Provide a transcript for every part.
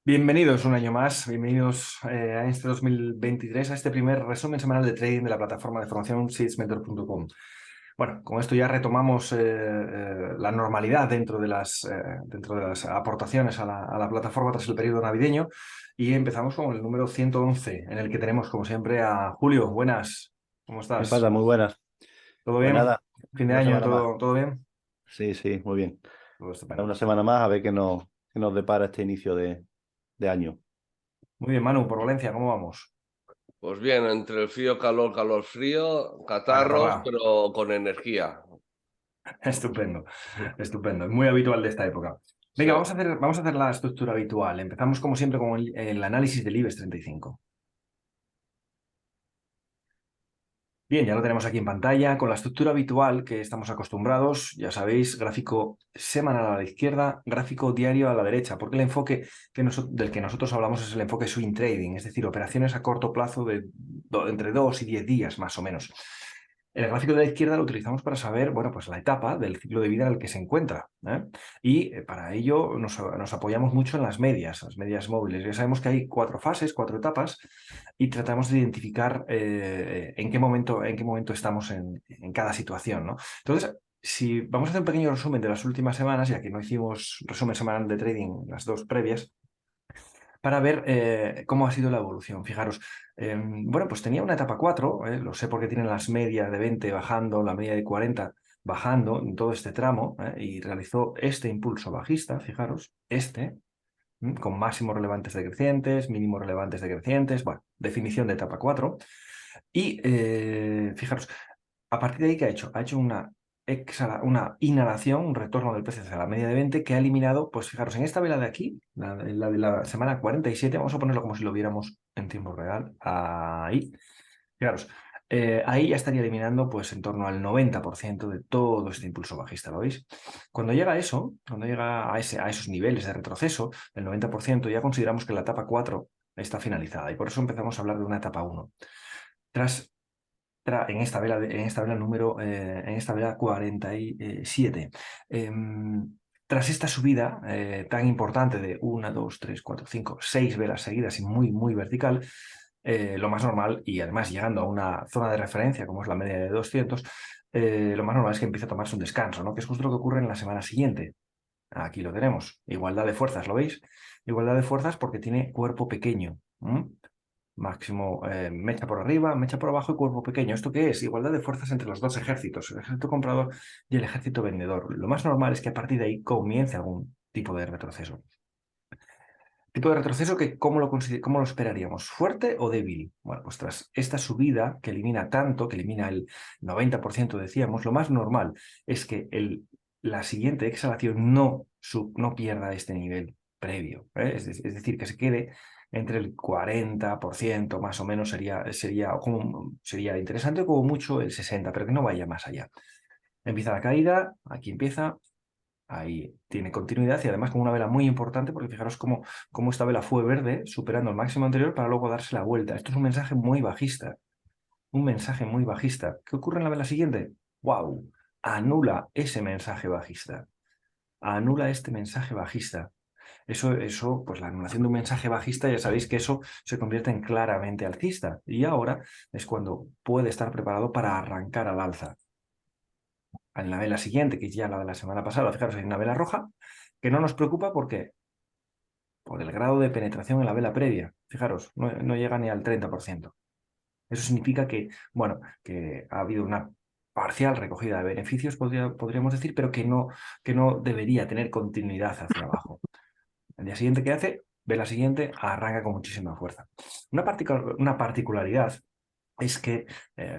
Bienvenidos un año más, bienvenidos a este 2023, a este primer resumen semanal de trading de la plataforma de formación seedsmentor.com. Bueno, con esto ya retomamos la normalidad dentro de las aportaciones a la plataforma tras el periodo navideño y empezamos con el número 111, en el que tenemos, como siempre, a Julio. Buenas, ¿cómo ¿Qué estás? pasa? Muy buenas. ¿Todo Pues bien? nada, ¿Fin de una año? semana más. ¿Todo bien? Sí, sí, muy bien. Todo Nada, estupendo. una semana más a ver qué nos depara este inicio de año. Muy bien, Manu, por Valencia, ¿cómo vamos? Pues bien, entre el frío, calor, calor, frío, catarros, Acatarrado. pero con energía. Estupendo, estupendo. Es muy habitual de esta época. Sí. Venga, vamos a hacer la estructura habitual. Empezamos, como siempre, con el análisis del IBEX 35. Bien, ya lo tenemos aquí en pantalla, con la estructura habitual que estamos acostumbrados. Ya sabéis, gráfico semanal a la izquierda, gráfico diario a la derecha, porque el enfoque del que nosotros hablamos es el enfoque swing trading, es decir, operaciones a corto plazo de entre 2 y 10 días, más o menos. El gráfico de la izquierda lo utilizamos para saber, bueno, pues la etapa del ciclo de vida en el que se encuentra, ¿eh? Y para ello nos apoyamos mucho en las medias móviles. Ya sabemos que hay 4 fases, 4 etapas, y tratamos de identificar en qué momento estamos en cada situación, ¿no? Entonces, si vamos a hacer un pequeño resumen de las últimas semanas, ya que no hicimos resumen semanal de trading las dos previas, para ver cómo ha sido la evolución. Fijaros, bueno, pues tenía una etapa 4, lo sé porque tienen las medias de 20 bajando, la media de 40 bajando en todo este tramo, y realizó este impulso bajista, fijaros, con máximos relevantes decrecientes, mínimos relevantes decrecientes, bueno, definición de etapa 4. Y fijaros, a partir de ahí, ¿qué ha hecho? Ha hecho una inhalación, un retorno del precio hacia la media de 20 que ha eliminado, pues fijaros, en esta vela de aquí, la de la semana 47, vamos a ponerlo como si lo viéramos en tiempo real, ahí, fijaros, ahí ya estaría eliminando pues en torno al 90% de todo este impulso bajista, ¿lo veis? Cuando llega a eso, cuando llega a esos niveles de retroceso del 90%, ya consideramos que la etapa 4 está finalizada y por eso empezamos a hablar de una etapa 1. Tras en esta vela 47. Tras esta subida tan importante de 1, 2, 3, 4, 5, 6 velas seguidas y muy, muy vertical, lo más normal, y además llegando a una zona de referencia como es la media de 200, lo más normal es que empiece a tomarse un descanso, ¿no? Que es justo lo que ocurre en la semana siguiente. Aquí lo tenemos. Igualdad de fuerzas, ¿lo veis? Igualdad de fuerzas porque tiene cuerpo pequeño. Máximo mecha por arriba, mecha por abajo y cuerpo pequeño. ¿Esto qué es? Igualdad de fuerzas entre los dos ejércitos, el ejército comprador y el ejército vendedor. Lo más normal es que a partir de ahí comience algún tipo de retroceso. Tipo de retroceso que, ¿cómo lo esperaríamos? ¿Fuerte o débil? Bueno, pues tras esta subida que elimina tanto, que elimina el 90%, decíamos, lo más normal es que la siguiente exhalación no pierda este nivel previo, ¿eh? Es decir, que se quede entre el 40% más o menos sería interesante, como mucho el 60%, pero que no vaya más allá. Empieza la caída, aquí empieza. Ahí tiene continuidad y además con una vela muy importante, porque fijaros cómo esta vela fue verde, superando el máximo anterior para luego darse la vuelta. Esto es un mensaje muy bajista, un mensaje muy bajista. ¿Qué ocurre en la vela siguiente? ¡Wow! Anula ese mensaje bajista. Anula este mensaje bajista. Pues la anulación de un mensaje bajista, ya sabéis que eso se convierte en claramente alcista. Y ahora es cuando puede estar preparado para arrancar al alza. En la vela siguiente, que es ya la de la semana pasada, fijaros, hay una vela roja que no nos preocupa porque por el grado de penetración en la vela previa. Fijaros, no llega ni al 30%. Eso significa que, bueno, que ha habido una parcial recogida de beneficios, podríamos decir, pero que no debería tener continuidad hacia abajo. El día siguiente, ¿qué hace? Vela siguiente, arranca con muchísima fuerza. Una particularidad es que,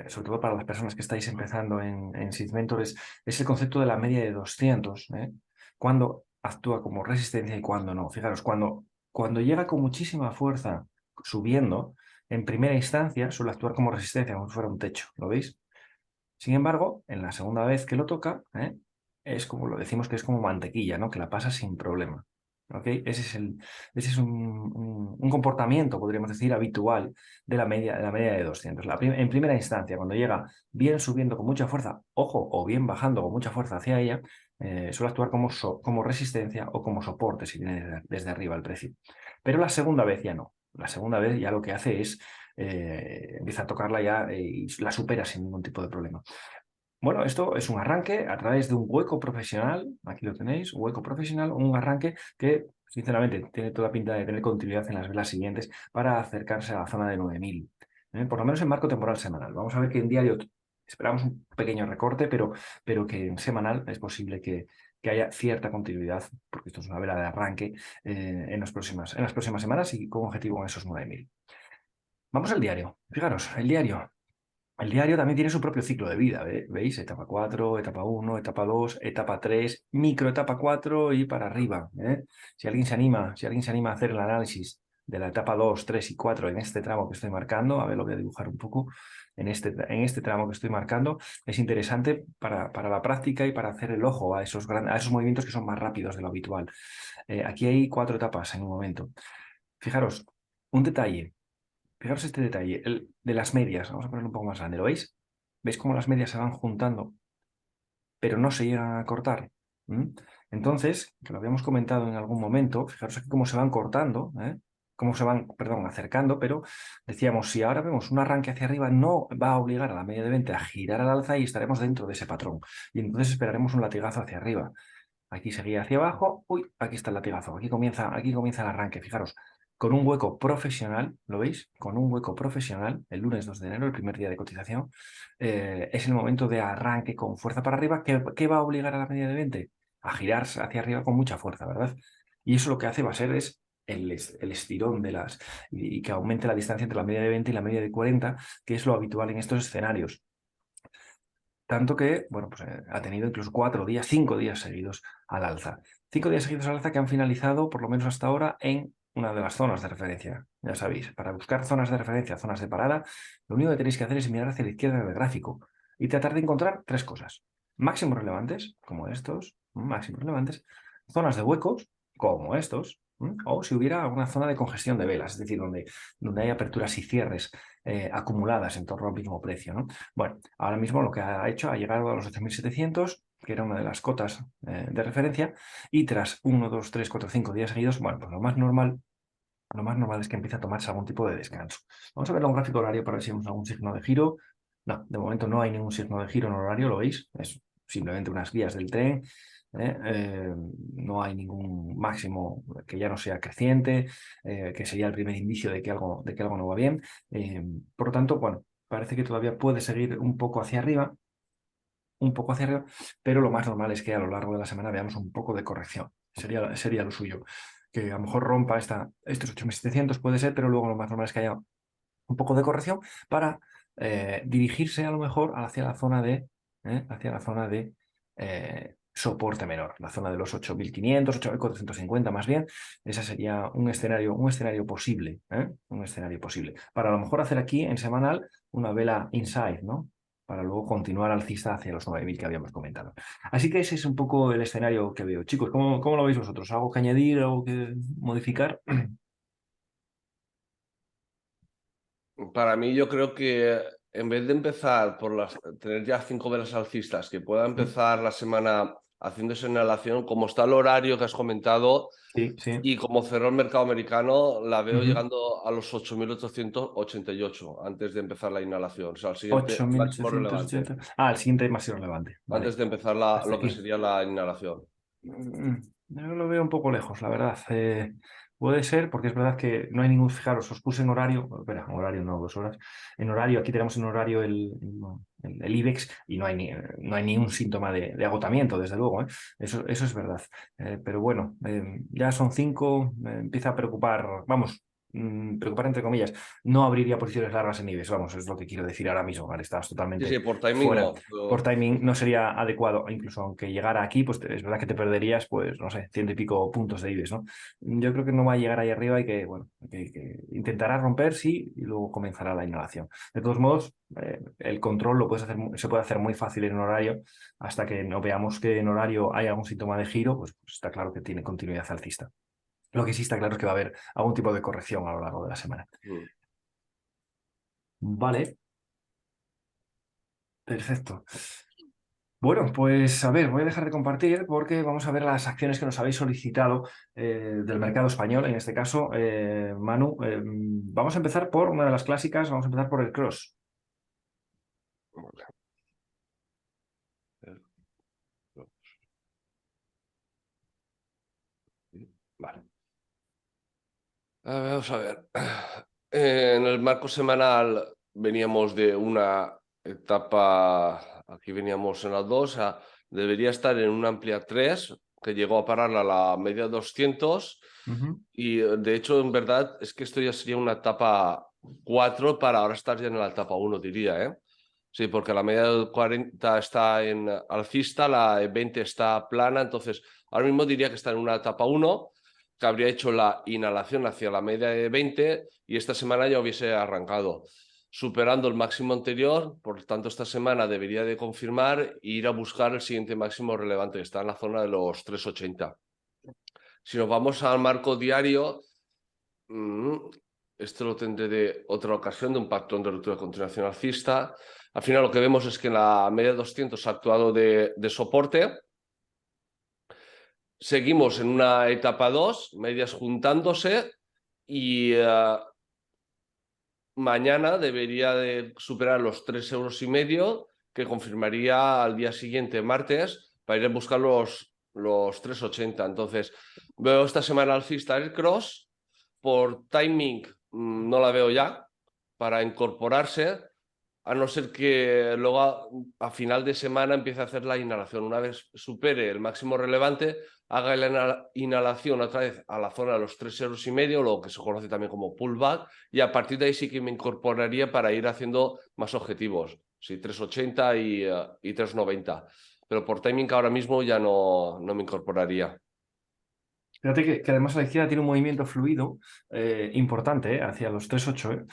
sobre todo para las personas que estáis empezando en Seed Mentor, es el concepto de la media de 200, ¿eh? Cuando actúa como resistencia y cuando no. Fijaros, cuando llega con muchísima fuerza subiendo, en primera instancia suele actuar como resistencia, como si fuera un techo, ¿lo veis? Sin embargo, en la segunda vez que lo toca, es como lo decimos, que es como mantequilla, ¿no? Que la pasa sin problema. ¿Ok? Ese es un comportamiento, podríamos decir, habitual de la media de 200. En primera instancia, cuando llega bien subiendo con mucha fuerza, ojo, o bien bajando con mucha fuerza hacia ella, suele actuar como resistencia o como soporte si viene desde arriba el precio. Pero la segunda vez ya no. La segunda vez ya lo que hace es, empieza a tocarla ya y la supera sin ningún tipo de problema. Bueno, esto es un arranque a través de un hueco profesional, aquí lo tenéis, hueco profesional, un arranque que, sinceramente, tiene toda pinta de tener continuidad en las velas siguientes para acercarse a la zona de 9000, por lo menos en marco temporal semanal. Vamos a ver que en diario esperamos un pequeño recorte, pero que en semanal es posible que haya cierta continuidad, porque esto es una vela de arranque en las próximas semanas y con objetivo en esos 9000. Vamos al diario. Fijaros, el diario. El diario también tiene su propio ciclo de vida, ¿veis? Etapa 4, etapa 1, etapa 2, etapa 3, microetapa 4 y para arriba. Si alguien se anima a hacer el análisis de la etapa 2, 3 y 4 en este tramo que estoy marcando, a ver, lo voy a dibujar un poco en este tramo que estoy marcando, es interesante para la práctica y para hacer el ojo a esos movimientos que son más rápidos de lo habitual. Aquí hay 4 etapas en un momento. Fijaros, un detalle. Fijaros este detalle, el de las medias. Vamos a ponerlo un poco más grande, ¿lo veis? ¿Veis cómo las medias se van juntando, pero no se llegan a cortar? Entonces, que lo habíamos comentado en algún momento, fijaros aquí cómo se van cortando, cómo se van, perdón, acercando, pero decíamos, si ahora vemos un arranque hacia arriba, no va a obligar a la media de 20 a girar al alza y estaremos dentro de ese patrón. Y entonces esperaremos un latigazo hacia arriba. Aquí seguía hacia abajo, uy, aquí está el latigazo, aquí comienza el arranque, fijaros, con un hueco profesional, ¿lo veis? Con un hueco profesional, el lunes 2 de enero, el primer día de cotización, es el momento de arranque con fuerza para arriba, ¿qué va a obligar a la media de 20? A girarse hacia arriba con mucha fuerza, ¿verdad? Y eso lo que hace va a ser es el estirón y que aumente la distancia entre la media de 20 y la media de 40, que es lo habitual en estos escenarios. Tanto que, bueno, pues ha tenido incluso 4 días, 5 días seguidos al alza. 5 días seguidos al alza que han finalizado, por lo menos hasta ahora, en una de las zonas de referencia. Ya sabéis, para buscar zonas de referencia, zonas de parada, lo único que tenéis que hacer es mirar hacia la izquierda del gráfico y tratar de encontrar 3 cosas. Máximos relevantes, como estos, máximos relevantes, zonas de huecos, como estos, o si hubiera alguna zona de congestión de velas, es decir, donde hay aperturas y cierres acumuladas en torno al mismo precio, ¿no? Bueno, ahora mismo lo que ha hecho ha llegado a los 8.700, que era una de las cotas de referencia, y tras 1, 2, 3, 4, 5 días seguidos, bueno, pues lo más normal es que empiece a tomarse algún tipo de descanso. Vamos a ver un gráfico horario para ver si vemos algún signo de giro. No, de momento no hay ningún signo de giro en horario, ¿lo veis? Es simplemente unas vías del tren. No hay ningún máximo que ya no sea creciente, que sería el primer indicio de que algo no va bien. Por lo tanto, bueno, parece que todavía puede seguir un poco hacia arriba, pero lo más normal es que a lo largo de la semana veamos un poco de corrección. Sería lo suyo. Que a lo mejor rompa estos 8.700 puede ser, pero luego lo más normal es que haya un poco de corrección para dirigirse a lo mejor hacia la zona de soporte menor, la zona de los 8.500, 8.450 más bien. Ese sería un escenario posible, un escenario posible. Para a lo mejor hacer aquí en semanal una vela inside, ¿no? Para luego continuar alcista hacia los 9.000 que habíamos comentado. Así que ese es un poco el escenario que veo. Chicos, ¿cómo lo veis vosotros? ¿Algo que añadir, algo que modificar? Para mí, yo creo que en vez de empezar tener ya 5 velas alcistas, que pueda empezar la semana haciendo esa inhalación, como está el horario que has comentado, Sí, sí. y como cerró el mercado americano, la veo Ujú. llegando a los 8.888 antes de empezar la inhalación. O sea, el siguiente máximo relevante, 8.880. Ah, el siguiente máximo relevante. Vale. antes de empezar Hasta lo que aquí. sería la inhalación. Yo lo veo un poco lejos, la verdad. Puede ser, porque es verdad que no hay ningún, fijaros, os puse en horario, espera, en horario no, 2 horas. En horario, aquí tenemos en horario el IBEX y no hay ni un síntoma de agotamiento, desde luego, ¿eh? Eso es verdad. Pero bueno, ya son 5, me empieza a preocupar, vamos, preocupar entre comillas. No abriría posiciones largas en IBEX, vamos, es lo que quiero decir ahora mismo, ¿vale? Estás Sí, totalmente sí, por timing fuera. no. Por timing no sería adecuado, incluso aunque llegara aquí, pues es verdad que te perderías, pues no sé, 100 y pico puntos de IBEX, ¿no? Yo creo que no va a llegar ahí arriba y que, bueno, que intentará romper, sí, y luego comenzará la inhalación. De todos modos, el control se puede hacer muy fácil en horario, hasta que no veamos que en horario hay algún síntoma de giro, pues está claro que tiene continuidad alcista. Lo que sí está claro es que va a haber algún tipo de corrección a lo largo de la semana. Mm. Vale, perfecto. Bueno, pues a ver, voy a dejar de compartir porque vamos a ver las acciones que nos habéis solicitado del mercado español, en este caso, Manu. Vamos a empezar por una de las clásicas, vamos a empezar por el cross. Vale. Vamos a ver. En el marco semanal veníamos de una etapa, aquí veníamos en la 2, debería estar en una amplia 3, que llegó a parar a la media 200, y de hecho, en verdad, es que esto ya sería una etapa 4 para ahora estar ya en la etapa 1, diría, ¿eh? Sí, porque la media de 40 está en alcista, la 20 está plana, entonces ahora mismo diría que está en una etapa 1, que habría hecho la inhalación hacia la media de 20 y esta semana ya hubiese arrancado, superando el máximo anterior. Por tanto, esta semana debería de confirmar e ir a buscar el siguiente máximo relevante, que está en la zona de los 3,80. Si nos vamos al marco diario, esto lo tendré de otra ocasión, de un patrón de ruptura de continuación alcista. Al final lo que vemos es que la media de 200 ha actuado de soporte. Seguimos en una etapa 2, medias juntándose, y mañana debería de superar los 3,5 euros, que confirmaría al día siguiente, martes, para ir a buscar los 3,80. Entonces, veo esta semana alcista el cross. Por timing no la veo ya para incorporarse, a no ser que luego a final de semana empiece a hacer la inhalación. Una vez supere el máximo relevante, haga la inhalación otra vez a la zona de los 3,5 euros, lo que se conoce también como pullback, y a partir de ahí sí que me incorporaría para ir haciendo más objetivos, sí, 3,80 y 3,90. Pero por timing ahora mismo ya no me incorporaría. Fíjate que además la izquierda tiene un movimiento fluido importante hacia los 3,8.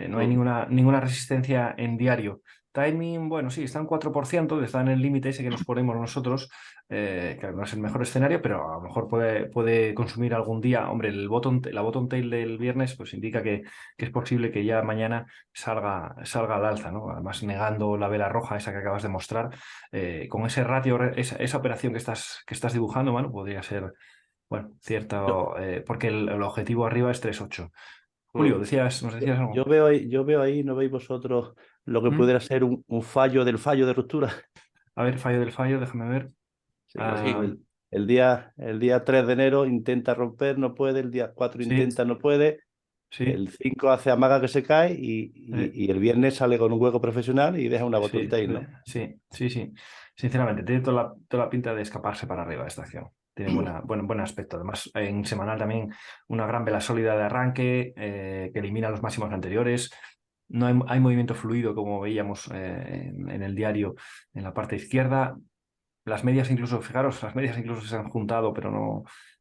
No hay ninguna resistencia en diario. Timing, bueno, sí, está en 4%, está en el límite ese que nos ponemos nosotros, que no es el mejor escenario, pero a lo mejor puede consumir algún día. Hombre, la bottom tail del viernes pues indica que es posible que ya mañana salga al alza, ¿no? Además, negando la vela roja, esa que acabas de mostrar, con ese ratio, esa operación que estás dibujando, bueno, podría ser. Bueno, Yo, cierto, porque el objetivo arriba es 3,8. Julio, nos decías algo. yo veo ahí, ¿no veis vosotros lo que ¿Mm? pudiera ser un fallo del fallo de ruptura? A ver, fallo del fallo, déjame ver. Sí, Ah, Sí. el día 3 de enero intenta romper, no puede, el día 4 sí, intenta, no puede, sí, el 5 hace amaga que se cae eh, y el viernes sale con un hueco profesional y deja una bottom sí, tail, ¿no? sí. Sinceramente, tiene toda la pinta de escaparse para arriba esta acción. Tiene buen aspecto. Además, en semanal también una gran vela sólida de arranque que elimina los máximos anteriores. No hay movimiento fluido como veíamos en el diario en la parte izquierda. Las medias incluso, fijaros, las medias incluso se han juntado, pero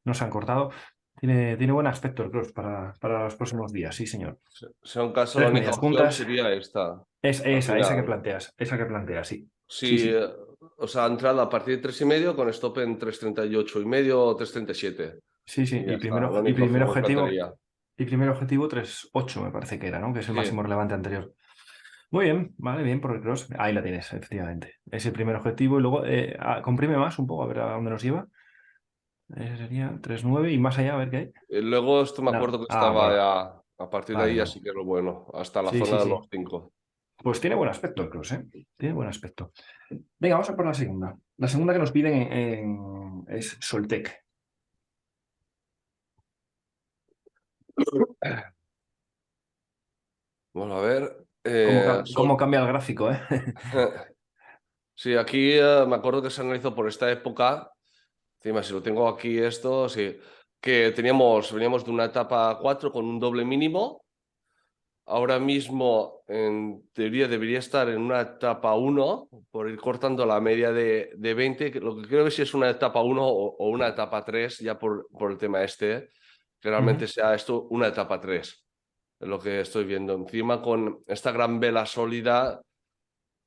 no se han cortado. Tiene buen aspecto el cross para los próximos días, sí, señor. Sea un caso, la Tres única medias opción juntas. sería esta. Es Al esa que final, planteas, sí. Sí, si sí, os ha entrado a partir de 3,5 con stop en 3,38,5 o 3,37. sí, sí. Y ya está, la única opción que plantearía. Y primer objetivo 3,8 me parece que era, ¿no? Que es el Sí, máximo relevante anterior. Muy bien, vale, bien por el cross. Ahí la tienes, efectivamente. Es el primer objetivo y luego comprime más un poco, a ver a dónde nos lleva. Ese sería 3,9 y más allá, a ver qué hay. Luego esto me Nada. acuerdo que Ah, estaba bueno. ya, a partir de Vale, ahí no. así que lo bueno, hasta la Sí, zona sí, de los sí. 5. Pues tiene buen aspecto el cross, ¿eh? Tiene buen aspecto. Venga, vamos a por la segunda. La segunda que nos piden es Soltec. Vamos a ver. ¿Cómo cambia el gráfico, eh? Sí, aquí me acuerdo que se analizó por esta época. Encima, si lo tengo aquí esto, sí, que veníamos de una etapa 4 con un doble mínimo. Ahora mismo, en teoría, debería estar en una etapa 1 por ir cortando la media de 20. Lo que creo que si es una etapa 1 o una etapa 3, ya por el tema este, que realmente Ujú. sea esto una etapa 3, es lo que estoy viendo. Encima, con esta gran vela sólida,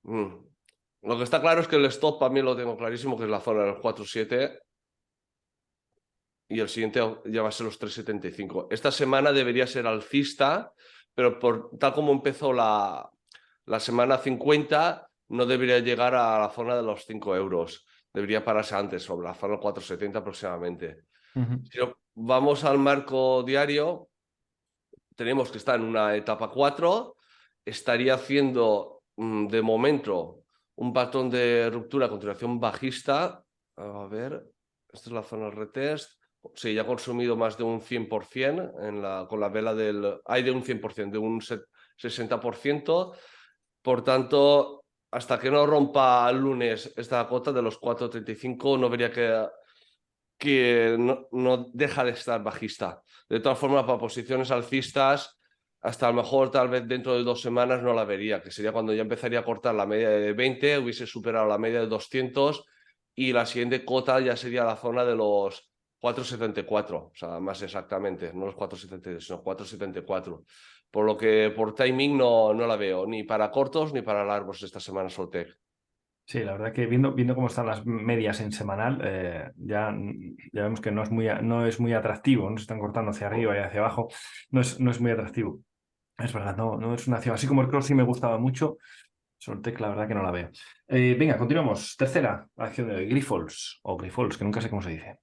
lo que está claro es que el stop para mí lo tengo clarísimo, que es la zona del 4,7. Y el siguiente ya va a ser los 3,75. Esta semana debería ser alcista, pero por tal como empezó la semana 50, no debería llegar a la zona de los 5 euros. Debería pararse antes, sobre la zona 4,70 aproximadamente. Si vamos al marco diario, tenemos que estar en una etapa 4. Estaría haciendo de momento un patrón de ruptura a continuación bajista. A ver, esta es la zona retest. Sí, ya ha consumido más de un 100% con la vela del... Hay de un 100%, de un 60%. Por tanto, hasta que no rompa el lunes esta cota de los 4,35, no vería que no deja de estar bajista. De todas formas, para posiciones alcistas, hasta a lo mejor tal vez dentro de 2 semanas no la vería, que sería cuando ya empezaría a cortar la media de 20, hubiese superado la media de 200 y la siguiente cota ya sería la zona de los 4,74, o sea, más exactamente, no los 4,73, sino 4,74. Por lo que por timing no la veo, ni para cortos ni para largos esta semana Soltec. Sí, la verdad que viendo cómo están las medias en semanal, ya vemos que no es muy atractivo, no se están cortando hacia arriba y hacia abajo, no es muy atractivo. Es verdad, no es una acción. Así como el cross sí me gustaba mucho, Soltec la verdad que no la veo. Venga, continuamos. Tercera acción de hoy, Grifols, o Grifols, que nunca sé cómo se dice.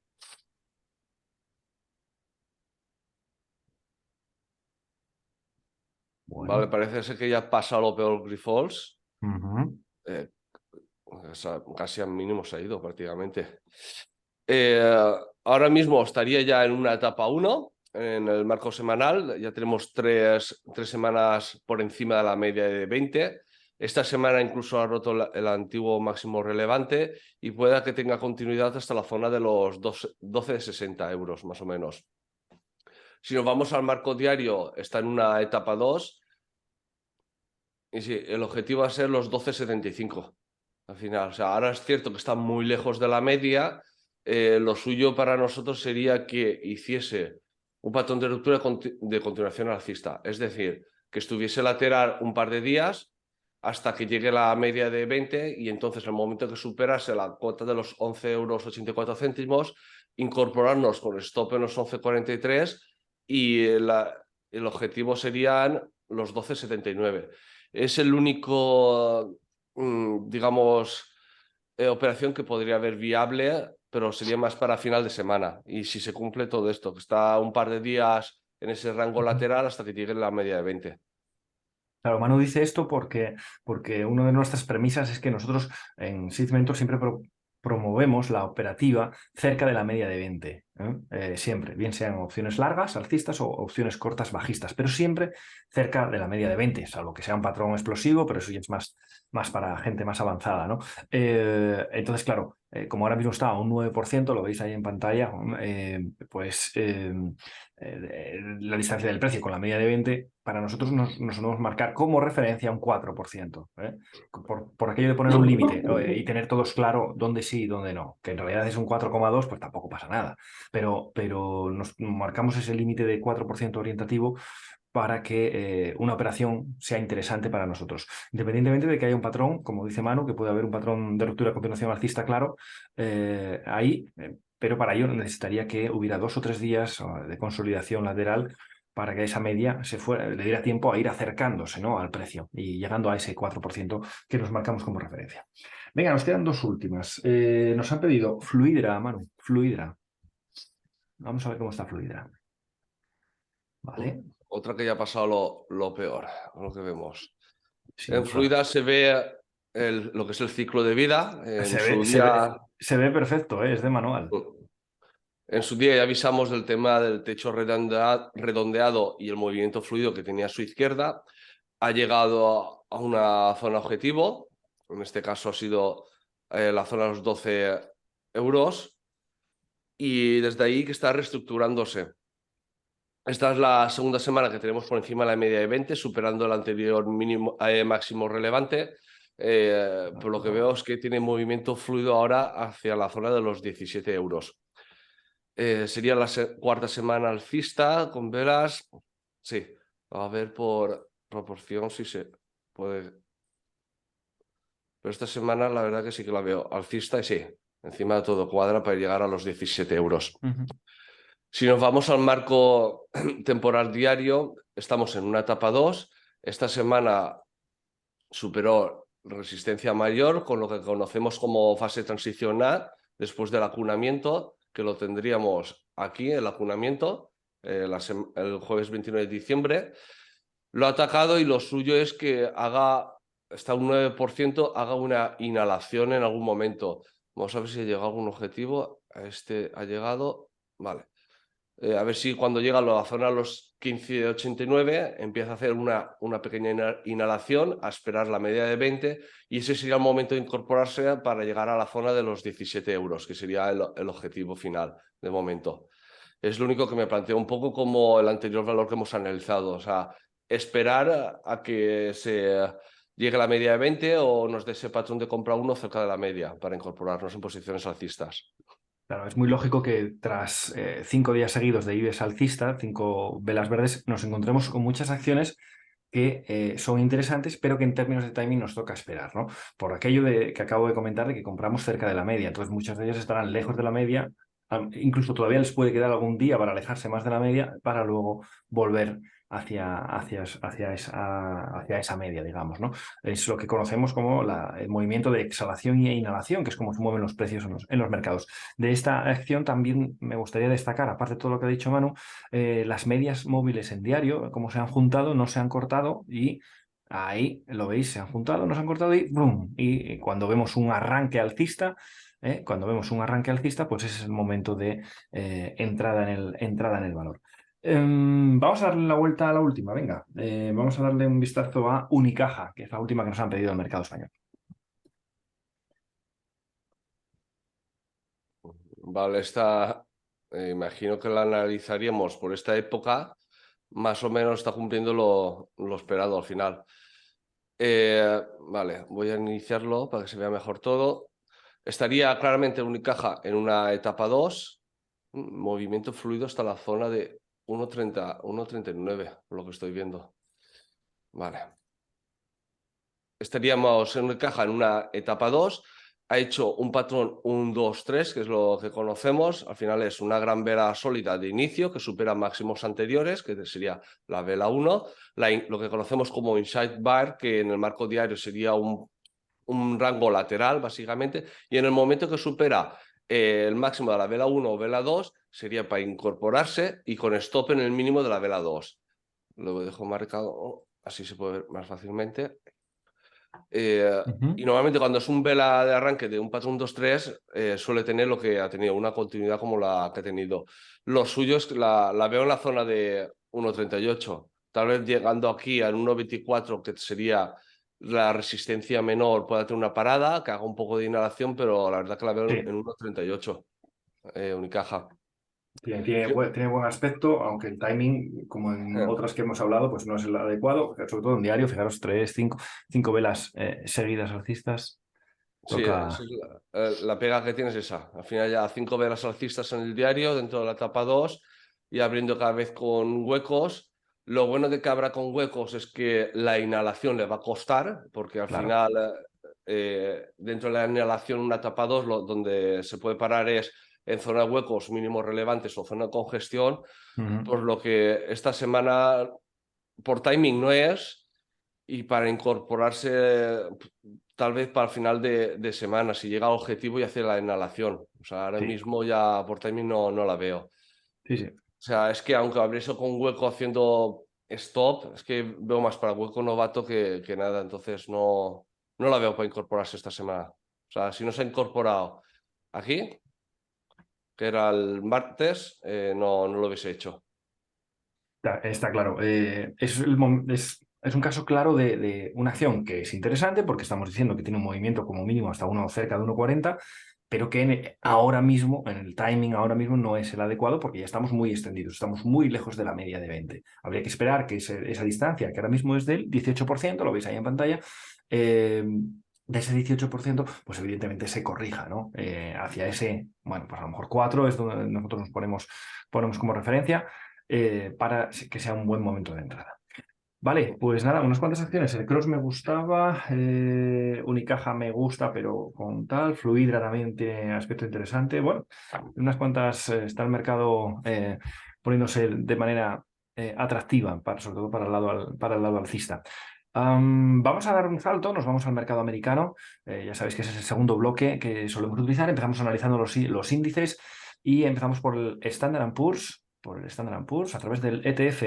Bueno. Vale, parece ser que ya pasa lo peor Grifols. Casi al mínimo se ha ido prácticamente. Ahora mismo estaría ya en una etapa 1, en el marco semanal. Ya tenemos tres semanas por encima de la media de 20. Esta semana incluso ha roto el antiguo máximo relevante y pueda que tenga continuidad hasta la zona de los 12,60 euros, más o menos. Si nos vamos al marco diario, está en una etapa 2. Y sí, el objetivo va a ser los 12,75 al final. O sea, ahora es cierto que está muy lejos de la media. Lo suyo para nosotros sería que hiciese un patrón de ruptura de continuación alcista. Es decir, que estuviese lateral un par de días hasta que llegue la media de 20 y entonces en el momento que superase la cuota de los 11,84 euros, incorporarnos con el stop en los 11,43 y el objetivo serían los 12,79. Es el único, digamos, operación que podría haber viable, pero sería más para final de semana. Y si se cumple todo esto, que está un par de días en ese rango lateral hasta que llegue la media de 20. Claro, Manu dice esto porque una de nuestras premisas es que nosotros en Seed Mentor siempre promovemos la operativa cerca de la media de 20. Siempre, bien sean opciones largas, alcistas, o opciones cortas, bajistas, pero siempre cerca de la media de 20, salvo que sea un patrón explosivo, pero eso ya es más para gente más avanzada, ¿no? Entonces, claro, como ahora mismo está a un 9%, lo veis ahí en pantalla, la distancia del precio con la media de 20, para nosotros nos solemos marcar como referencia un 4%, por aquello de poner un límite y tener todos claro dónde sí y dónde no, que en realidad es un 4,2, pues tampoco pasa nada, pero nos marcamos ese límite de 4% orientativo para que una operación sea interesante para nosotros. Independientemente de que haya un patrón, como dice Manu, que puede haber un patrón de ruptura a continuación alcista, claro, pero para ello necesitaría que hubiera 2 o 3 días de consolidación lateral para que esa media le diera tiempo a ir acercándose, ¿no?, al precio y llegando a ese 4% que nos marcamos como referencia. Venga, nos quedan 2 últimas. Nos han pedido Fluidra, Manu, Fluidra. Vamos a ver cómo está Fluidra. Vale. Otra que ya ha pasado lo peor, lo que vemos. Sí, en Fluidra se ve lo que es el ciclo de vida. Se ve perfecto, es de manual. En su día ya avisamos del tema del techo redondeado y el movimiento fluido que tenía a su izquierda. Ha llegado a una zona objetivo, en este caso ha sido la zona de los 12 euros, y desde ahí que está reestructurándose. Esta es la segunda semana que tenemos por encima de la media de 20, superando el anterior máximo relevante. Por lo que veo es que tiene movimiento fluido ahora hacia la zona de los 17 euros. Sería la cuarta semana alcista con velas. Sí, a ver por proporción si se puede. Pero esta semana la verdad que sí que la veo alcista y sí, encima de todo cuadra para llegar a los 17 euros. Si nos vamos al marco temporal diario, estamos en una etapa 2. Esta semana superó resistencia mayor, con lo que conocemos como fase transicional, después del acunamiento, que lo tendríamos aquí, el acunamiento, el jueves 29 de diciembre. Lo ha atacado y lo suyo es que está un 9%, haga una inhalación en algún momento. Vamos a ver si ha llegado a algún objetivo. Ha llegado. Vale. A ver si cuando llega a la zona de los 15,89 empieza a hacer una pequeña inhalación, a esperar la media de 20, y ese sería el momento de incorporarse para llegar a la zona de los 17 euros, que sería el objetivo final de momento. Es lo único que me planteo, un poco como el anterior valor que hemos analizado, o sea, esperar a que se llegue la media de 20 o nos dé ese patrón de compra 1 cerca de la media para incorporarnos en posiciones alcistas. Claro, es muy lógico que tras 5 días seguidos de IBEX alcista, 5 velas verdes, nos encontremos con muchas acciones que son interesantes, pero que en términos de timing nos toca esperar, ¿no? Por aquello que acabo de comentar de que compramos cerca de la media. Entonces muchas de ellas estarán lejos de la media, incluso todavía les puede quedar algún día para alejarse más de la media, para luego volver hacia esa media, digamos, ¿no? Es lo que conocemos como el movimiento de exhalación e inhalación, que es como se mueven los precios en los mercados. De esta acción también me gustaría destacar, aparte de todo lo que ha dicho Manu, las medias móviles en diario, como se han juntado, no se han cortado y ahí lo veis, se han juntado, no se han cortado y ¡brum! Y cuando vemos un arranque alcista, pues ese es el momento de entrada en el valor. Vamos a darle la vuelta a la última, venga. Vamos a darle un vistazo a Unicaja, que es la última que nos han pedido el mercado español. Vale, imagino que la analizaríamos por esta época, más o menos está cumpliendo lo esperado al final. Vale, voy a iniciarlo para que se vea mejor todo. Estaría claramente Unicaja en una etapa 2, movimiento fluido hasta la zona de 1,30, 1,39, por lo que estoy viendo. Vale. Estaríamos en Unicaja en una etapa 2, ha hecho un patrón 1, 2, 3, que es lo que conocemos. Al final es una gran vela sólida de inicio que supera máximos anteriores, que sería la vela 1, lo que conocemos como inside bar, que en el marco diario sería un rango lateral, básicamente, y en el momento que supera el máximo de la vela 1 o vela 2, sería para incorporarse y con stop en el mínimo de la vela 2. Lo dejo marcado, así se puede ver más fácilmente. Y normalmente cuando es un vela de arranque de un patrón 2-3 suele tener lo que ha tenido, una continuidad como la que ha tenido. Lo suyo es que la veo en la zona de 1,38, tal vez llegando aquí al 1,24, que sería la resistencia menor, pueda tener una parada, que haga un poco de inhalación, pero la verdad que la veo en 1,38, Unicaja. Tiene buen aspecto, aunque el timing, como en otras que hemos hablado, pues no es el adecuado, sobre todo en diario. Fijaros, 5 velas seguidas alcistas. Sí, la pega que tienes es esa. Al final ya 5 velas alcistas en el diario, dentro de la etapa 2, y abriendo cada vez con huecos. Lo bueno de que abra con huecos es que la inhalación le va a costar, porque al final, dentro de la inhalación, una etapa 2, donde se puede parar es en zona de huecos mínimos relevantes o zona de congestión, por lo que esta semana, por timing no es, y para incorporarse tal vez para el final de semana, si llega al objetivo y hace la inhalación. O sea, ahora mismo ya por timing no la veo. Sí. O sea, es que aunque abriese con hueco haciendo stop, es que veo más para hueco novato que nada. Entonces no la veo para incorporarse esta semana. O sea, si no se ha incorporado aquí, que era el martes, no lo hubiese hecho. Está claro. Es un caso claro de una acción que es interesante porque estamos diciendo que tiene un movimiento como mínimo hasta cerca de 1,40, pero que ahora mismo, en el timing ahora mismo no es el adecuado porque ya estamos muy extendidos, estamos muy lejos de la media de 20. Habría que esperar que esa distancia, que ahora mismo es del 18%, lo veis ahí en pantalla, de ese 18%, pues evidentemente se corrija, ¿no? Hacia ese, bueno, pues a lo mejor 4 es donde nosotros nos ponemos como referencia. Para que sea un buen momento de entrada. Vale, pues nada, unas cuantas acciones. El Cross me gustaba, Unicaja me gusta, pero con tal, Fluidra también tiene aspecto interesante. Bueno, unas cuantas está el mercado poniéndose de manera atractiva, sobre todo para el lado alcista. Vamos a dar un salto, nos vamos al mercado americano. Ya sabéis que ese es el segundo bloque que solemos utilizar. Empezamos analizando los índices y empezamos por el Standard & Poor's, a través del ETF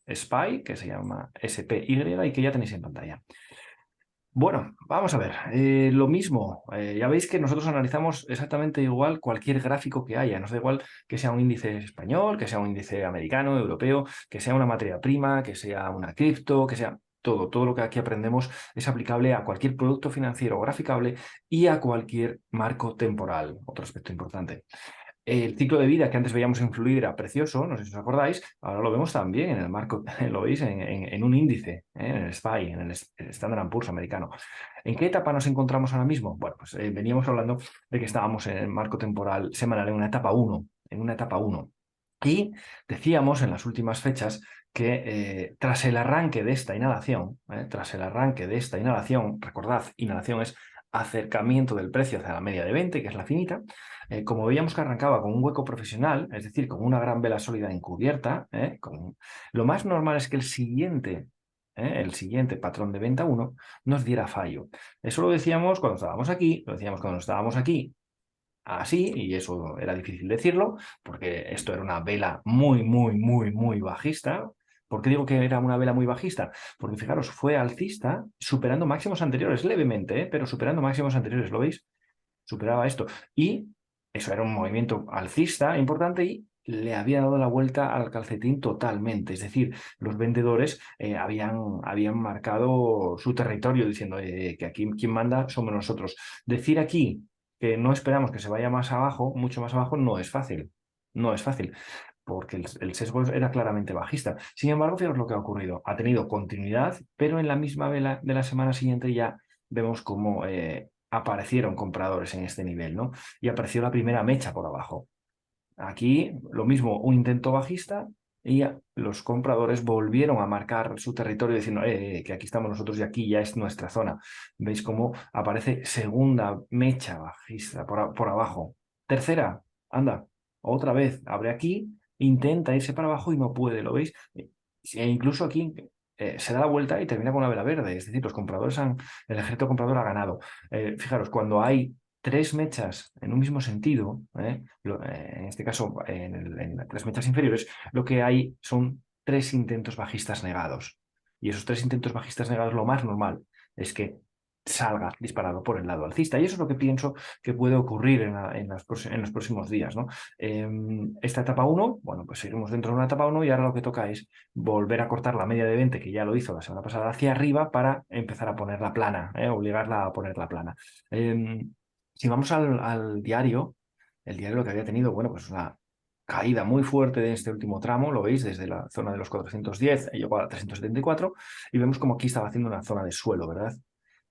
SPY, que se llama SPY y que ya tenéis en pantalla. Bueno, vamos a ver, lo mismo, ya veis que nosotros analizamos exactamente igual cualquier gráfico que haya, nos da igual que sea un índice español, que sea un índice americano, europeo, que sea una materia prima, que sea una cripto, que sea todo lo que aquí aprendemos es aplicable a cualquier producto financiero graficable y a cualquier marco temporal, otro aspecto importante. El ciclo de vida que antes veíamos en fluido era precioso, no sé si os acordáis, ahora lo vemos también en el marco, lo veis en un índice, en el SPY, en el Standard & Poor's americano. ¿En qué etapa nos encontramos ahora mismo? Bueno, pues veníamos hablando de que estábamos en el marco temporal semanal en una etapa 1, Y decíamos en las últimas fechas que tras el arranque de esta inhalación, recordad, inhalación es acercamiento del precio hacia la media de 20, que es la finita, como veíamos que arrancaba con un hueco profesional, es decir, con una gran vela sólida encubierta, lo más normal es que el siguiente patrón de venta 1 nos diera fallo. Eso lo decíamos cuando estábamos aquí, así, y eso era difícil decirlo, porque esto era una vela muy bajista. ¿Por qué digo que era una vela muy bajista? Porque fijaros, fue alcista superando máximos anteriores, levemente, pero superando máximos anteriores, ¿lo veis? Superaba esto. Y eso era un movimiento alcista importante y le había dado la vuelta al calcetín totalmente. Es decir, los vendedores habían marcado su territorio diciendo que aquí quien manda somos nosotros. Decir aquí que no esperamos que se vaya más abajo, mucho más abajo, no es fácil. No es fácil, porque el sesgo era claramente bajista. Sin embargo, fijaros lo que ha ocurrido. Ha tenido continuidad, pero en la misma vela de la semana siguiente ya vemos cómo aparecieron compradores en este nivel, ¿no? Y apareció la primera mecha por abajo. Aquí lo mismo, un intento bajista y los compradores volvieron a marcar su territorio diciendo que aquí estamos nosotros y aquí ya es nuestra zona. ¿Veis cómo aparece segunda mecha bajista por abajo? Tercera, anda, otra vez, abre aquí, intenta irse para abajo y no puede, ¿lo veis? E incluso aquí se da la vuelta y termina con una vela verde, es decir, el ejército comprador ha ganado. Fijaros, cuando hay tres mechas en un mismo sentido, en este caso en las mechas inferiores, lo que hay son tres intentos bajistas negados. Y esos tres intentos bajistas negados, lo más normal es que salga disparado por el lado alcista. Y eso es lo que pienso que puede ocurrir en los próximos días, ¿no? Esta etapa 1, bueno, pues seguimos dentro de una etapa 1 y ahora lo que toca es volver a cortar la media de 20, que ya lo hizo la semana pasada, hacia arriba para empezar a ponerla plana, obligarla a ponerla plana. Si vamos al diario, el diario lo que había tenido, bueno, pues una caída muy fuerte de este último tramo, lo veis, desde la zona de los 410 llegó a 374 y vemos como aquí estaba haciendo una zona de suelo, ¿verdad?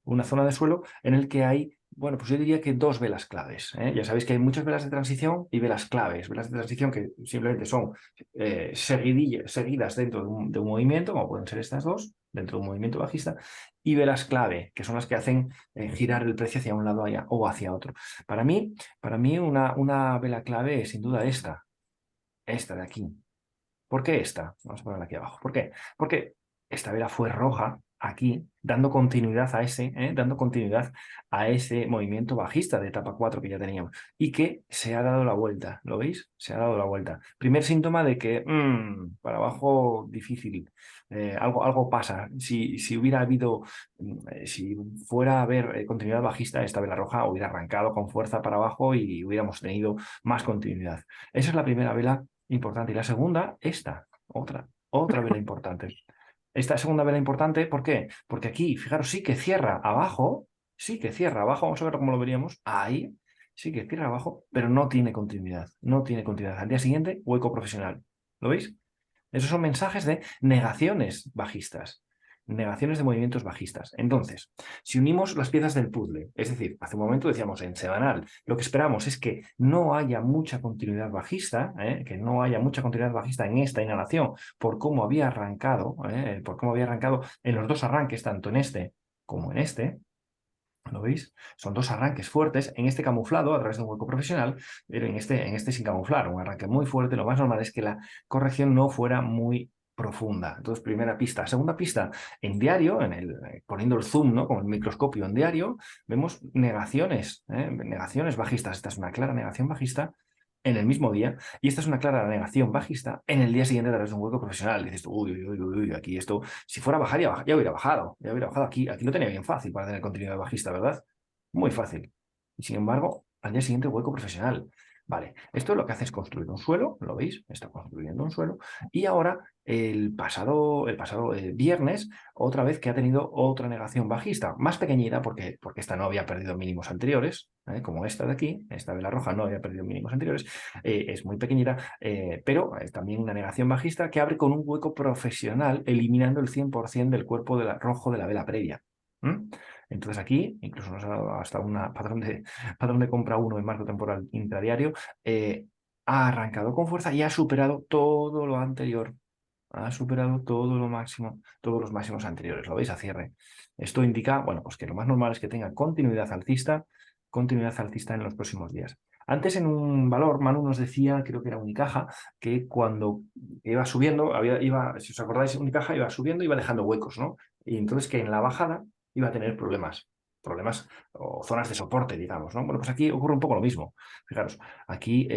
Una zona de suelo en el que hay, bueno, pues yo diría que dos velas claves. Ya sabéis que hay muchas velas de transición y velas claves. Velas de transición que simplemente son seguidas dentro de un movimiento, como pueden ser estas dos, dentro de un movimiento bajista, y velas clave, que son las que hacen girar el precio hacia un lado o hacia otro. Para mí una vela clave es sin duda esta de aquí. ¿Por qué esta? Vamos a ponerla aquí abajo. ¿Por qué? Porque esta vela fue roja aquí, dando continuidad a ese movimiento bajista de etapa 4 que ya teníamos y que se ha dado la vuelta. ¿Lo veis? Se ha dado la vuelta. Primer síntoma de que para abajo difícil. Algo pasa. Si hubiera habido, si fuera a haber continuidad bajista, esta vela roja hubiera arrancado con fuerza para abajo y hubiéramos tenido más continuidad. Esa es la primera vela importante. Y la segunda, otra vela importante. Esta segunda vela importante, ¿por qué? Porque aquí, fijaros, sí que cierra abajo, vamos a ver cómo lo veríamos, ahí, sí que cierra abajo, pero no tiene continuidad, Al día siguiente, hueco profesional, ¿lo veis? Esos son mensajes de negaciones bajistas, negaciones de movimientos bajistas. Entonces, si unimos las piezas del puzzle, es decir, hace un momento decíamos en semanal, lo que esperamos es que no haya mucha continuidad bajista, en esta inhalación por cómo había arrancado, en los dos arranques, tanto en este como en este. ¿Lo veis? Son dos arranques fuertes, en este camuflado a través de un hueco profesional, pero en este sin camuflar, un arranque muy fuerte. Lo más normal es que la corrección no fuera muy profunda. Entonces, primera pista. Segunda pista, en diario, poniendo el zoom, ¿no? Con el microscopio en diario, vemos negaciones, negaciones bajistas. Esta es una clara negación bajista en el mismo día, y esta es una clara negación bajista en el día siguiente a través de un hueco profesional. Dices tú, uy, uy, uy, uy, aquí esto, si fuera a bajar, ya hubiera bajado, aquí lo tenía bien fácil para tener continuidad bajista, ¿verdad? Muy fácil. Y sin embargo, al día siguiente hueco profesional. Vale, esto lo que hace es construir un suelo, ¿lo veis? Está construyendo un suelo, y ahora el pasado viernes, otra vez que ha tenido otra negación bajista, más pequeñita porque esta no había perdido mínimos anteriores, como esta de aquí, esta vela roja no había perdido mínimos anteriores, es muy pequeñita, pero es también una negación bajista que abre con un hueco profesional, eliminando el 100% del cuerpo rojo de la vela previa. Entonces aquí, incluso nos ha dado hasta un patrón de compra 1 en marco temporal intradiario, ha arrancado con fuerza y ha superado todo lo anterior. Ha superado todo lo máximo, todos los máximos anteriores. ¿Lo veis? A cierre. Esto indica, bueno, pues que lo más normal es que tenga continuidad alcista en los próximos días. Antes en un valor, Manu nos decía, creo que era Unicaja, que cuando iba subiendo, si os acordáis, Unicaja iba subiendo y iba dejando huecos, ¿no? Y entonces que en la bajada iba a tener problemas o zonas de soporte, digamos, ¿no? Bueno, pues aquí ocurre un poco lo mismo. Fijaros, aquí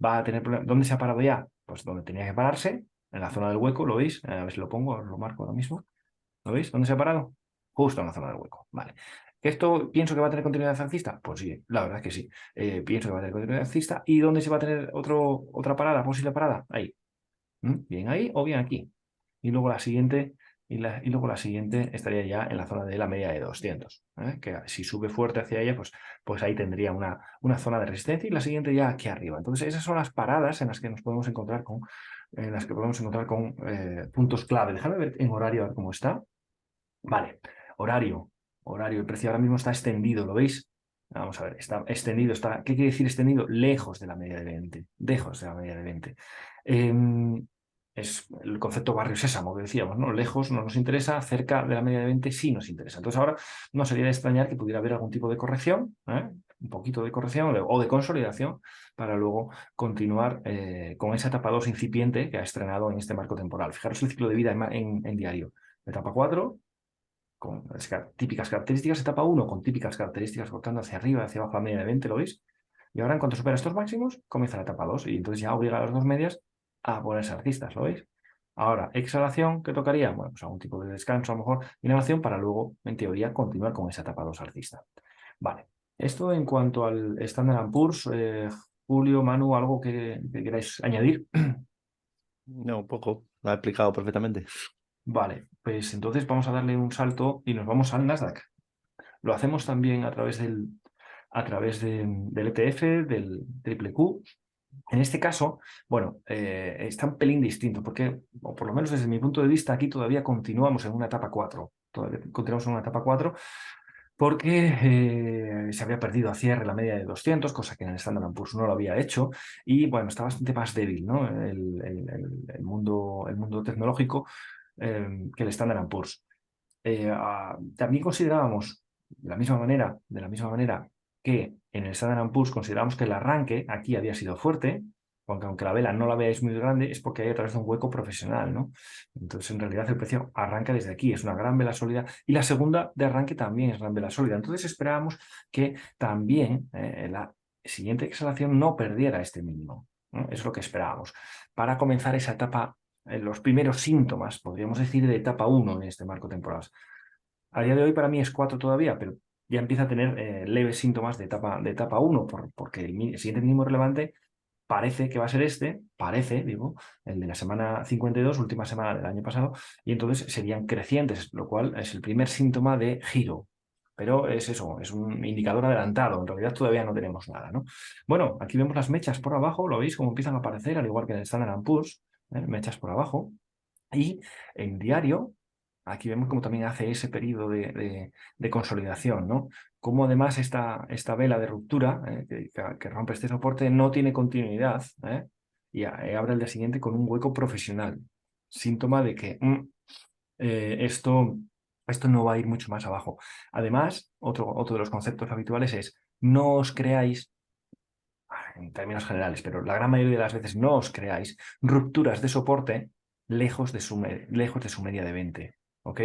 va a tener problemas. ¿Dónde se ha parado ya? Pues donde tenía que pararse, en la zona del hueco, ¿lo veis? A ver si lo pongo, lo marco ahora mismo. ¿Lo veis? ¿Dónde se ha parado? Justo en la zona del hueco. Vale. ¿Que esto pienso que va a tener continuidad alcista? Pues sí, la verdad es que sí. Pienso que va a tener continuidad alcista. ¿Y dónde se va a tener otra parada, posible parada? Ahí. Bien ahí o bien aquí. Y luego la siguiente, y luego la siguiente estaría ya en la zona de la media de 200. Que si sube fuerte hacia ella, pues ahí tendría una zona de resistencia, y la siguiente ya aquí arriba. Entonces, esas son las paradas en las que nos podemos encontrar con puntos clave. Déjame ver en horario a ver cómo está. Vale, horario. El precio ahora mismo está extendido, ¿lo veis? Vamos a ver, está extendido. ¿Qué quiere decir extendido? Lejos de la media de 20. Lejos de la media de 20. Es el concepto barrio sésamo que decíamos, ¿no? Lejos no nos interesa, cerca de la media de 20 sí nos interesa. Entonces ahora no sería de extrañar que pudiera haber algún tipo de corrección, un poquito de corrección o de consolidación, para luego continuar con esa etapa 2 incipiente que ha estrenado en este marco temporal. Fijaros el ciclo de vida en diario. Etapa 4, con típicas características, etapa 1 con típicas características cortando hacia arriba, hacia abajo a media de 20, ¿lo veis? Y ahora en cuanto supera estos máximos, comienza la etapa 2 y entonces ya obliga a las dos medias a ponerse alcistas, ¿lo veis? Ahora, exhalación, ¿qué tocaría? Bueno, pues algún tipo de descanso, a lo mejor inhalación, para luego, en teoría, continuar con esa etapa 2 alcista. Vale, esto en cuanto al Standard & Poor's, Julio, Manu, ¿algo que queráis añadir? No, un poco. Lo ha explicado perfectamente. Vale, pues entonces vamos a darle un salto y nos vamos al Nasdaq. Lo hacemos también a través del ETF, del triple Q. En este caso, bueno, está un pelín distinto porque, o por lo menos desde mi punto de vista, aquí todavía continuamos en una etapa 4. Todavía continuamos en una etapa 4 porque se había perdido a cierre la media de 200, cosa que en el Standard & Poor's no lo había hecho, y bueno, está bastante más débil, ¿no? El mundo tecnológico que el Standard & Poor's. También considerábamos, de la misma manera que en el Standard & Poor's consideramos que el arranque aquí había sido fuerte, aunque la vela no la veáis muy grande, es porque hay a través de un hueco profesional, ¿no? Entonces, en realidad, el precio arranca desde aquí, es una gran vela sólida, y la segunda de arranque también es gran vela sólida. Entonces, esperábamos que también la siguiente exhalación no perdiera este mínimo, ¿no? Eso es lo que esperábamos, para comenzar esa etapa, los primeros síntomas, podríamos decir, de etapa 1 en este marco temporal. A día de hoy para mí es 4 todavía, pero ya empieza a tener leves síntomas de etapa 1, porque el siguiente mínimo relevante parece que va a ser el de la semana 52, última semana del año pasado, y entonces serían crecientes, lo cual es el primer síntoma de giro. Pero es eso, es un indicador adelantado, en realidad todavía no tenemos nada, ¿no? Bueno, aquí vemos las mechas por abajo, lo veis como empiezan a aparecer, al igual que en el Standard & Poor's, mechas por abajo, y en diario, aquí vemos como también hace ese periodo de consolidación, ¿no? Como además esta vela de ruptura que rompe este soporte no tiene continuidad, y abre el día siguiente con un hueco profesional. Síntoma de que esto no va a ir mucho más abajo. Además, otro de los conceptos habituales es no os creáis, en términos generales, pero la gran mayoría de las veces no os creáis rupturas de soporte lejos de su media de 20, ¿ok?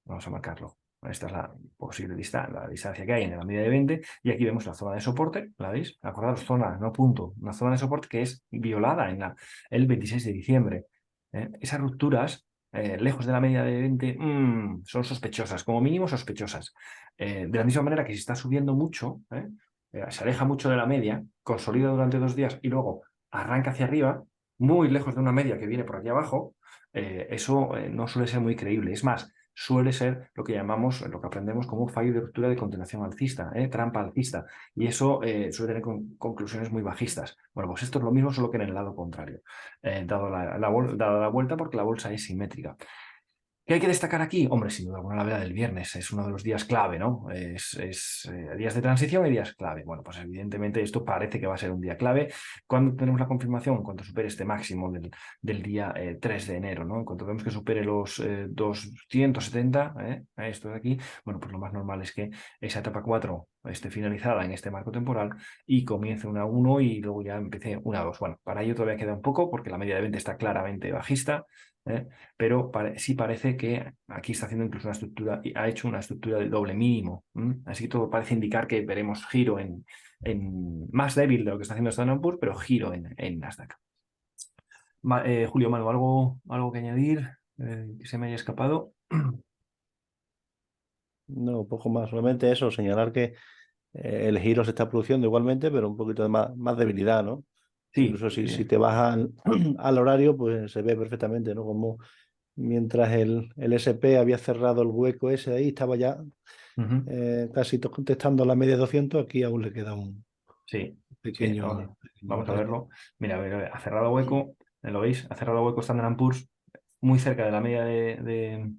Vamos a marcarlo. Esta es la posible la distancia que hay en la media de 20 y aquí vemos la zona de soporte, ¿la veis? Acordaros, zona, no punto, una zona de soporte que es violada en el 26 de diciembre. Esas rupturas, lejos de la media de 20, son sospechosas, como mínimo sospechosas. De la misma manera que si está subiendo mucho, se aleja mucho de la media, consolida durante 2 días y luego arranca hacia arriba, muy lejos de una media que viene por aquí abajo, eso no suele ser muy creíble. Es más, suele ser lo que llamamos, lo que aprendemos como fallo de ruptura de continuación alcista, trampa alcista, y eso suele tener conclusiones muy bajistas. Bueno, pues esto es lo mismo, solo que en el lado contrario, dada la vuelta porque la bolsa es simétrica. ¿Qué hay que destacar aquí? Hombre, sin duda alguna la vela del viernes es uno de los días clave, ¿no? Días de transición y días clave. Bueno, pues evidentemente esto parece que va a ser un día clave. ¿Cuándo tenemos la confirmación? En cuanto supere este máximo del día 3 de enero, ¿no? En cuanto vemos que supere los 270, esto de aquí, bueno, pues lo más normal es que esa etapa 4 esté finalizada en este marco temporal y comience una 1 y luego ya empiece una 2. Bueno, para ello todavía queda un poco porque la media de 20 está claramente bajista. Pero sí parece que aquí está haciendo incluso una estructura, ha hecho una estructura de doble mínimo. Así que todo parece indicar que veremos giro en más débil de lo que está haciendo Standard & Poor's, pero giro en Nasdaq. Julio, Manu, ¿algo que añadir que se me haya escapado? No, poco más. Solamente eso, señalar que el giro se está produciendo igualmente, pero un poquito de más debilidad, ¿no? Sí, Incluso si te vas al horario, pues se ve perfectamente, ¿no? Como mientras el SP había cerrado el hueco ese ahí, estaba ya casi contestando la media 200, aquí aún le queda un sí, pequeño vamos a trecho. verlo. Mira, a ver, ha cerrado hueco, ¿lo veis? Ha cerrado hueco Standard & Poor's muy cerca de la media de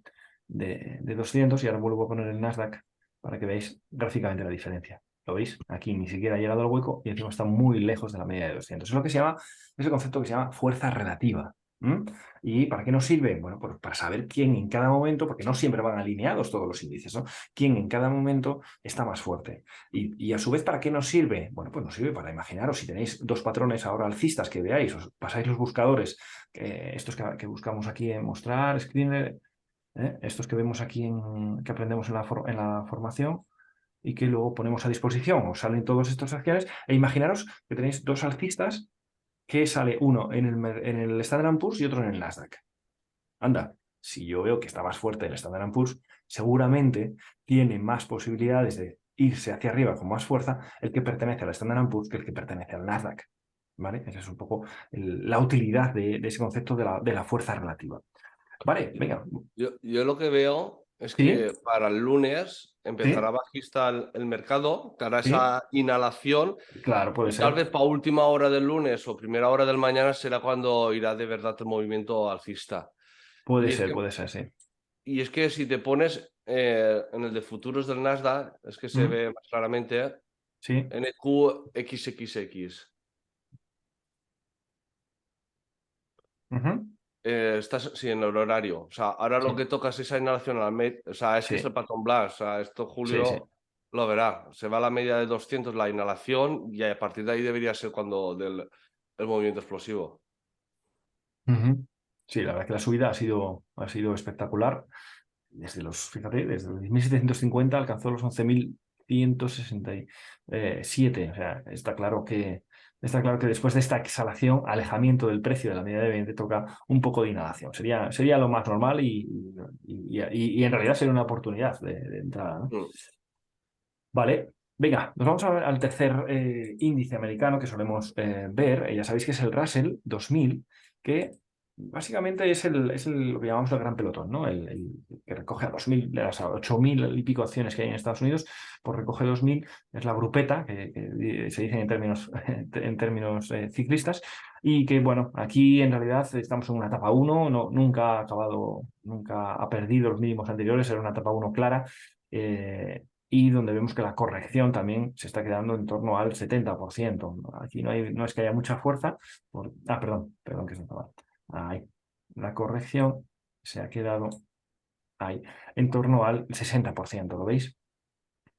200 y ahora vuelvo a poner el Nasdaq para que veáis gráficamente la diferencia. ¿Lo veis? Aquí ni siquiera ha llegado al hueco y encima está muy lejos de la media de 200. Es lo que se llama, es el concepto que se llama fuerza relativa. ¿Y para qué nos sirve? Bueno, pues para saber quién en cada momento, porque no siempre van alineados todos los índices, ¿no? Quién en cada momento está más fuerte. Y a su vez, ¿para qué nos sirve? Bueno, pues nos sirve para imaginaros, si tenéis dos patrones ahora alcistas que veáis, os pasáis los buscadores, estos que buscamos aquí en mostrar, screener, estos que vemos aquí que aprendemos en la formación y que luego ponemos a disposición, os salen todas estas acciones, e imaginaros que tenéis dos alcistas que sale uno en el Standard & Poor's y otro en el Nasdaq. Anda, si yo veo que está más fuerte el Standard & Poor's, seguramente tiene más posibilidades de irse hacia arriba con más fuerza el que pertenece al Standard & Poor's que el que pertenece al Nasdaq. ¿Vale? Esa es un poco la utilidad de ese concepto de la fuerza relativa. Vale, venga. Yo lo que veo es Sí, que para el lunes sí, empezará bajista el mercado, que hará sí, esa inhalación claro, puede y tal ser. vez para última hora del lunes o primera hora del mañana será cuando irá de verdad el movimiento alcista. Y es que, Puede ser, sí. y es que si te pones en el de futuros del Nasdaq, es que se Mm, ve más claramente sí. NQXXX. Ujú, Estás sí, en el horario. O sea, ahora lo sí, que toca es esa inhalación o sea, es que es sí, el patrón Blast. O sea, esto sí, sí. Julio lo verá. Se va a la media de 200 la inhalación y a partir de ahí debería ser cuando el movimiento explosivo. Ujú. Sí, la verdad que la subida ha sido espectacular. Fíjate, desde los 10.750 alcanzó los 11.167. O sea, está claro que después de esta exhalación, alejamiento del precio de la media de 20, toca un poco de inhalación. Sería lo más normal y en realidad sería una oportunidad de entrada, ¿no? Mm. Vale, venga, nos vamos al tercer índice americano que solemos ver. Ya sabéis que es el Russell 2000, que básicamente lo que llamamos el gran pelotón, ¿no? El que recoge a 2.000 de las 8.000 y pico acciones que hay en Estados Unidos, pues recoge 2.000, es la grupeta, que se dice en términos ciclistas, y que, bueno, aquí en realidad estamos en una etapa 1, no, nunca ha perdido los mínimos anteriores, era una etapa 1 clara. Y donde vemos que la corrección también se está quedando en torno al 70%. Aquí no es que haya mucha fuerza. Perdón, que se me va. Ahí. La corrección se ha quedado ahí, en torno al 60%, ¿lo veis?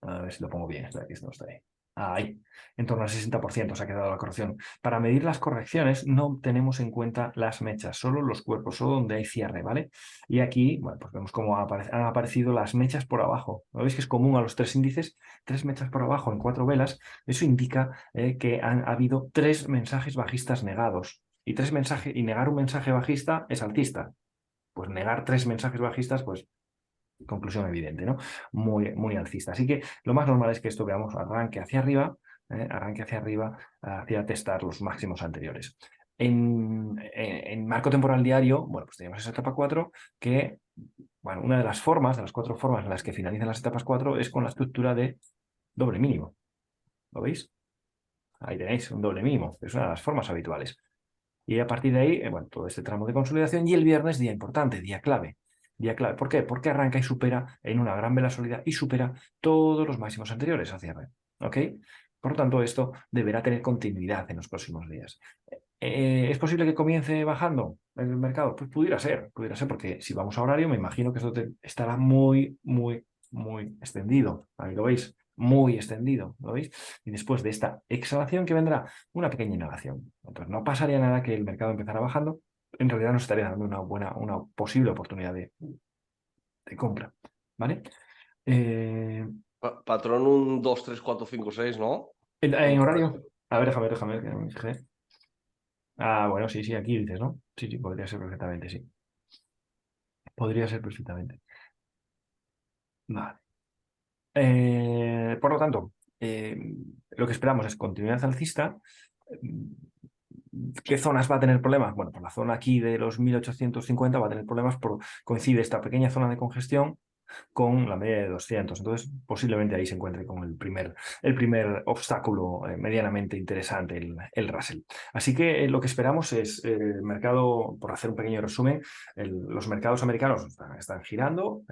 A ver si lo pongo bien, espera que esto no está ahí. Ahí, en torno al 60% se ha quedado la corrección. Para medir las correcciones no tenemos en cuenta las mechas, solo los cuerpos, solo donde hay cierre, ¿vale? Y aquí, bueno, pues vemos cómo han aparecido las mechas por abajo. ¿Lo veis que es común a los tres índices? 3 mechas por abajo en 4 ha indica que ha habido 3 mensajes bajistas negados. Y negar un mensaje bajista es alcista. Pues negar 3 mensajes bajistas, pues conclusión evidente, ¿no? Muy, muy alcista. Así que lo más normal es que esto veamos arranque hacia arriba, hacia testar los máximos anteriores. En marco temporal diario, bueno, pues tenemos esa etapa 4 que, bueno, una de las 4 formas en las que finalizan las etapas 4 es con la estructura de doble mínimo. ¿Lo veis? Ahí tenéis un doble mínimo, es una de las formas habituales. Y a partir de ahí, bueno, todo este tramo de consolidación y el viernes, día importante, día clave. Día clave. ¿Por qué? Porque arranca y supera en una gran vela sólida y supera todos los máximos anteriores a cierre. ¿Ok? Por lo tanto, esto deberá tener continuidad en los próximos días. ¿Es posible que comience bajando el mercado? Pues pudiera ser, porque si vamos a horario, me imagino que esto estará muy, muy, muy extendido. Ahí lo veis, muy extendido, ¿lo veis? Y después de esta exhalación que vendrá, una pequeña inhalación. Entonces, no pasaría nada que el mercado empezara bajando. En realidad nos estaría dando una posible oportunidad de compra, ¿vale? Patrón un 2, 3, 4, 5, 6, ¿no? En horario, a ver, déjame, que me fijé. Ah, bueno, sí, aquí dices, ¿no? Sí, podría ser perfectamente, sí. Podría ser perfectamente. Vale. Por lo tanto, lo que esperamos es continuidad alcista. ¿Qué zonas va a tener problemas? Bueno, pues la zona aquí de los 1850 va a tener problemas coincide esta pequeña zona de congestión con la media de 200. Entonces, posiblemente ahí se encuentre con el primer obstáculo medianamente interesante, el Russell. Así que lo que esperamos es el mercado, por hacer un pequeño resumen, los mercados americanos están girando,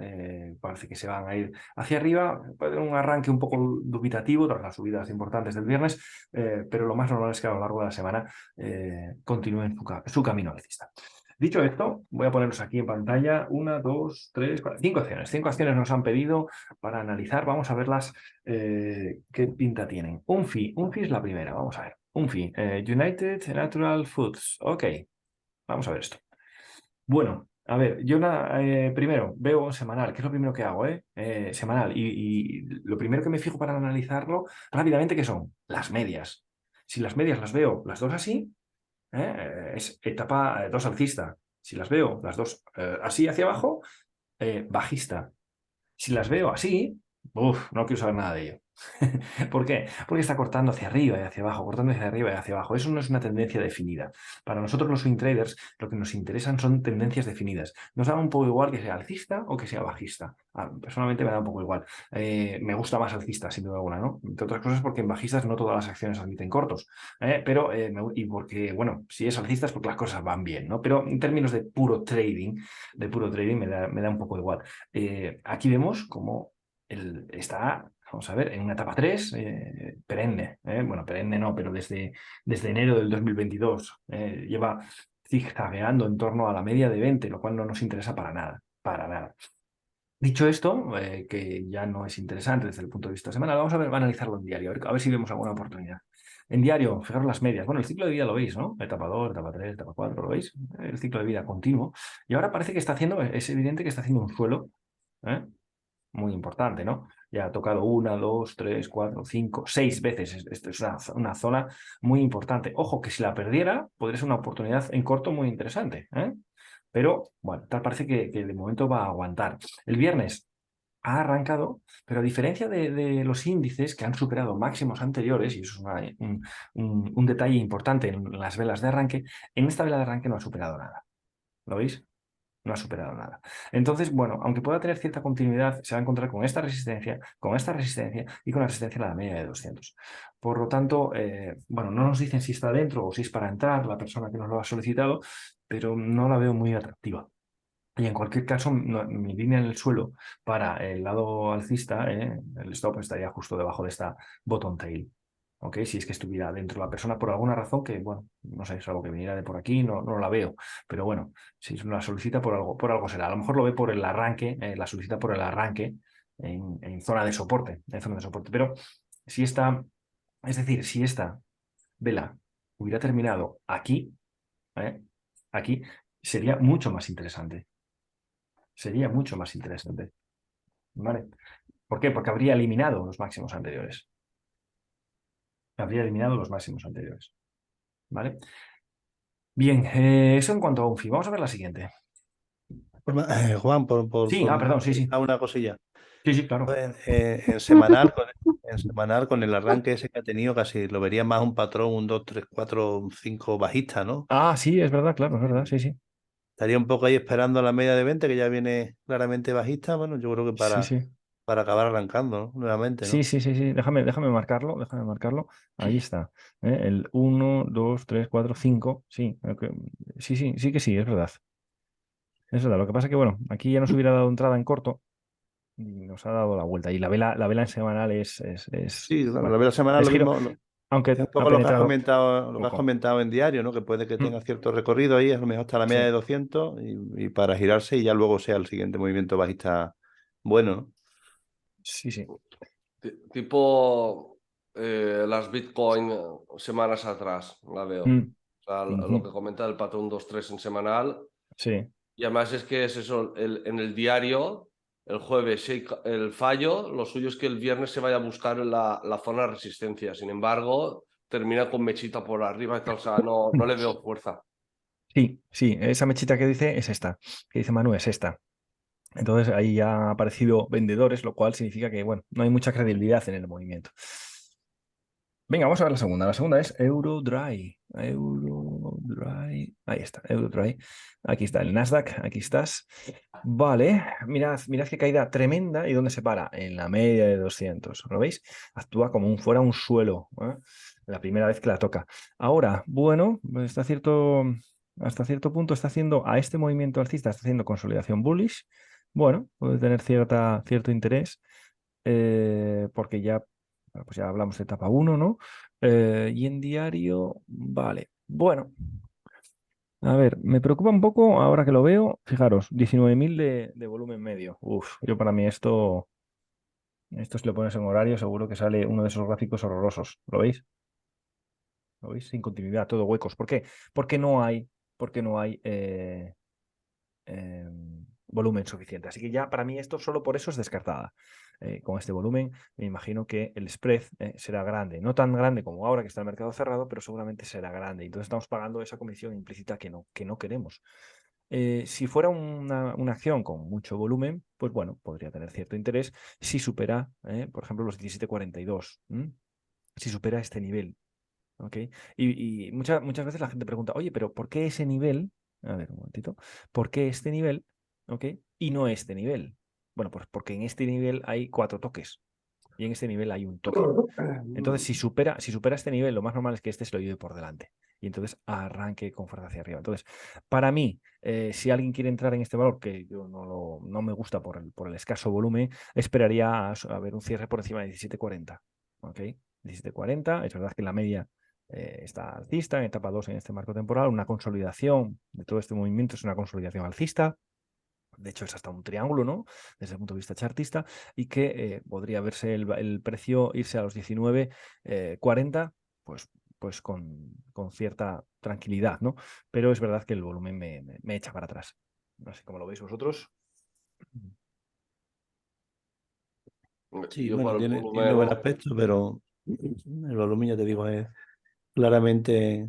parece que se van a ir hacia arriba, puede haber un arranque un poco dubitativo tras las subidas importantes del viernes, pero lo más normal es que a lo largo de la semana continúen su camino alcista. Dicho esto, voy a ponerlos aquí en pantalla. 1, 2, 3, 4, 5 acciones. 5 acciones nos han pedido para analizar. Vamos a verlas qué pinta tienen. UNFI es la primera. Vamos a ver. UNFI, United Natural Foods. Ok, vamos a ver esto. Bueno, a ver, yo primero veo semanal, que es lo primero que hago, semanal. Y lo primero que me fijo para analizarlo rápidamente, ¿qué son? Las medias. Si las medias las veo las dos así, es etapa 2 alcista. Si las veo las dos así hacia abajo, bajista. Si las veo así, no quiero saber nada de ello. ¿Por qué? Porque está cortando hacia arriba y hacia abajo, cortando hacia arriba y hacia abajo. Eso no es una tendencia definida. Para nosotros los swing traders lo que nos interesan son tendencias definidas. Nos da un poco igual que sea alcista o que sea bajista. Personalmente me da un poco igual. Me gusta más alcista, sin duda alguna, ¿no? Entre otras cosas porque en bajistas no todas las acciones admiten cortos. Y porque, bueno, si es alcista es porque las cosas van bien, ¿no? Pero en términos de puro trading me da un poco igual. Aquí vemos cómo está, vamos a ver, en una etapa 3, perenne. Bueno, perenne no, pero desde enero del 2022 lleva zigzagueando en torno a la media de 20, lo cual no nos interesa para nada, para nada. Dicho esto, que ya no es interesante desde el punto de vista semanal, vamos a analizarlo en diario, a ver si vemos alguna oportunidad. En diario, fijaros las medias. Bueno, el ciclo de vida lo veis, ¿no? Etapa 2, etapa 3, etapa 4, ¿lo veis? El ciclo de vida continuo. Y ahora parece que es evidente que está haciendo un suelo, muy importante, ¿no? Ya ha tocado 1, 2, 3, 4, 5, 6 veces. Esto es una zona muy importante. Ojo, que si la perdiera, podría ser una oportunidad en corto muy interesante, ¿eh? Pero, bueno, tal parece que de momento va a aguantar. El viernes ha arrancado, pero a diferencia de los índices que han superado máximos anteriores, y eso es un detalle importante en las velas de arranque, en esta vela de arranque no ha superado nada. ¿Lo veis? No ha superado nada. Entonces, bueno, aunque pueda tener cierta continuidad, se va a encontrar con esta resistencia y con la resistencia a la media de 200. Por lo tanto, bueno, no nos dicen si está dentro o si es para entrar la persona que nos lo ha solicitado, pero no la veo muy atractiva. Y en cualquier caso, mi línea en el suelo para el lado alcista, el stop estaría justo debajo de esta bottom tail. ¿Ok? Si es que estuviera dentro la persona por alguna razón que, bueno, no sé, es algo que viniera de por aquí, no la veo. Pero bueno, si la solicita por algo será. A lo mejor lo ve por el arranque, la solicita por el arranque en zona de soporte, Pero si esta Es decir, si esta vela hubiera terminado aquí, aquí, sería mucho más interesante. Sería mucho más interesante. ¿Vale? ¿Por qué? Porque habría eliminado los máximos anteriores. Habría eliminado los máximos anteriores. ¿Vale? Bien, eso en cuanto a UNFI. Vamos a ver la siguiente. Juan, Sí, perdón, sí, sí. una cosilla. Sí, sí, claro. En semanal, en semanal, con el arranque ese que ha tenido, casi lo vería más un patrón, un 2 3 4 5 bajista, ¿no? Ah, sí, es verdad, claro, es verdad, sí, sí. Estaría un poco ahí esperando la media de 20 que ya viene claramente bajista. Bueno, yo creo que Sí, sí. para acabar arrancando, ¿no? Nuevamente, Sí, ¿no? sí, sí, sí. Déjame marcarlo, déjame marcarlo. Ahí está. El 1, 2, 3, 4, 5. Sí, sí, sí, sí que sí, es verdad. Es verdad. Lo que pasa es que, bueno, aquí ya nos hubiera dado entrada en corto y nos ha dado la vuelta. Y la vela en semanal Sí, claro, la bueno, vela semanal es lo giro, mismo. aunque Es un ha poco penetrado lo que has poco. comentado en diario, ¿no? Que puede que tenga Mm, cierto recorrido ahí, a lo mejor hasta la media de sí, 200 y para girarse y ya luego sea el siguiente movimiento bajista bueno, ¿no? sí, sí. Tipo las Bitcoin semanas atrás, la veo. Mm, O sea, lo ujú, que comenta el patrón 2-3 en semanal. sí, Y además es que es eso, en el diario, el jueves el fallo, lo suyo es que el viernes se vaya a buscar la zona de resistencia. Sin embargo, termina con mechita por arriba y tal, o sea, no le veo fuerza. sí, sí. Esa mechita que dice es esta. Que dice Manu es esta. Entonces ahí ya han aparecido vendedores, lo cual significa que, bueno, no hay mucha credibilidad en el movimiento. Venga, vamos a ver la segunda. La segunda es Eurodry. Eurodry. Ahí está, Eurodry. Aquí está el Nasdaq, aquí estás. Vale, mirad qué caída tremenda y dónde se para, en la media de 200. ¿Lo veis? Actúa como fuera un suelo, ¿eh? La primera vez que la toca. Ahora, bueno, hasta cierto punto está haciendo a este movimiento alcista, está haciendo consolidación bullish. Bueno, puede tener cierto interés porque pues ya hablamos de etapa uno, ¿no? Y en diario, vale. Bueno, a ver, me preocupa un poco ahora que lo veo. Fijaros, 19.000 de volumen medio. Uf, yo para mí esto si lo pones en horario seguro que sale uno de esos gráficos horrorosos. ¿Lo veis? ¿Lo veis? Sin continuidad, todo huecos. ¿Por qué? Porque no hay, porque no hay volumen suficiente. Así que ya para mí esto solo por eso es descartada. Con este volumen me imagino que el spread será grande. No tan grande como ahora que está el mercado cerrado, pero seguramente será grande. Entonces estamos pagando esa comisión implícita que no queremos. Si fuera una acción con mucho volumen, pues bueno, podría tener cierto interés si supera, por ejemplo, los 17.42. Si supera este nivel. ¿Ok? Y muchas veces la gente pregunta, oye, pero ¿por qué ese nivel? A ver, un momentito. ¿Por qué este nivel? ¿Ok? Y no este nivel. Bueno, pues porque en este nivel hay 4 toques y en este nivel hay un toque. Entonces, si supera este nivel, lo más normal es que este se lo lleve por delante y entonces arranque con fuerza hacia arriba. Entonces, para mí, si alguien quiere entrar en este valor, que yo no me gusta por el escaso volumen, esperaría a ver un cierre por encima de 17.40. ¿Ok? 17.40, es verdad que la media está alcista en etapa 2 en este marco temporal, una consolidación de todo este movimiento es una consolidación alcista. De hecho, es hasta un triángulo, ¿no? Desde el punto de vista chartista, y que podría verse el precio irse a los 19.40, pues con cierta tranquilidad, ¿no? Pero es verdad que el volumen me echa para atrás. No sé cómo lo veis vosotros. Sí, Yo bueno, por el tiene buen volumen, aspecto, pero el volumen, ya te digo, es claramente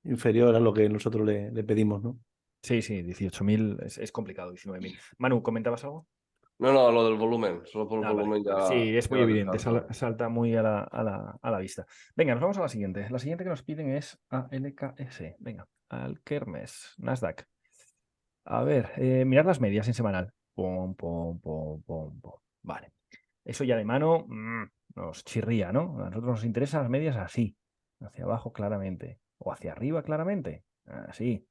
inferior a lo que nosotros le pedimos, ¿no? Sí, sí, 18.000 es complicado, 19.000. Manu, ¿comentabas algo? no, lo del volumen, solo por el Ah, vale, volumen vale. ya Sí, es muy queda evidente, descartado. salta muy a la vista. Venga, nos vamos a la siguiente. La siguiente que nos piden es ALKS. Venga, Alkermes, Nasdaq. A ver, mirad las medias en semanal. Pum, pum, pum, pum, pum. Vale. Eso ya de mano nos chirría, ¿no? A nosotros nos interesan las medias así, hacia abajo claramente, o hacia arriba claramente, así,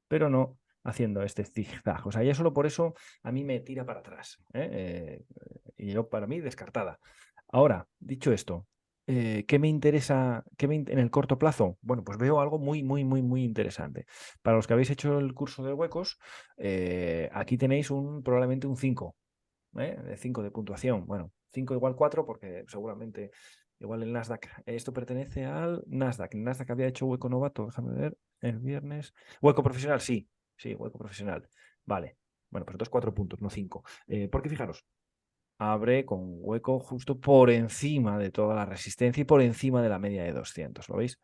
pero no haciendo este zigzag. O sea, ya solo por eso a mí me tira para atrás, y yo para mí descartada. Ahora, dicho esto, ¿qué me interesa en el corto plazo? Bueno, pues veo algo muy, muy, muy, muy interesante. Para los que habéis hecho el curso de huecos, aquí tenéis probablemente un 5, de 5 de puntuación. Bueno, 5 igual 4 porque seguramente Igual el Nasdaq. Esto pertenece al Nasdaq. El Nasdaq había hecho hueco novato, déjame ver, el viernes. Hueco profesional, sí. Sí, hueco profesional. Vale. Bueno, pues entonces 4 puntos, no 5. Porque fijaros, abre con hueco justo por encima de toda la resistencia y por encima de la media de 200. ¿Lo veis?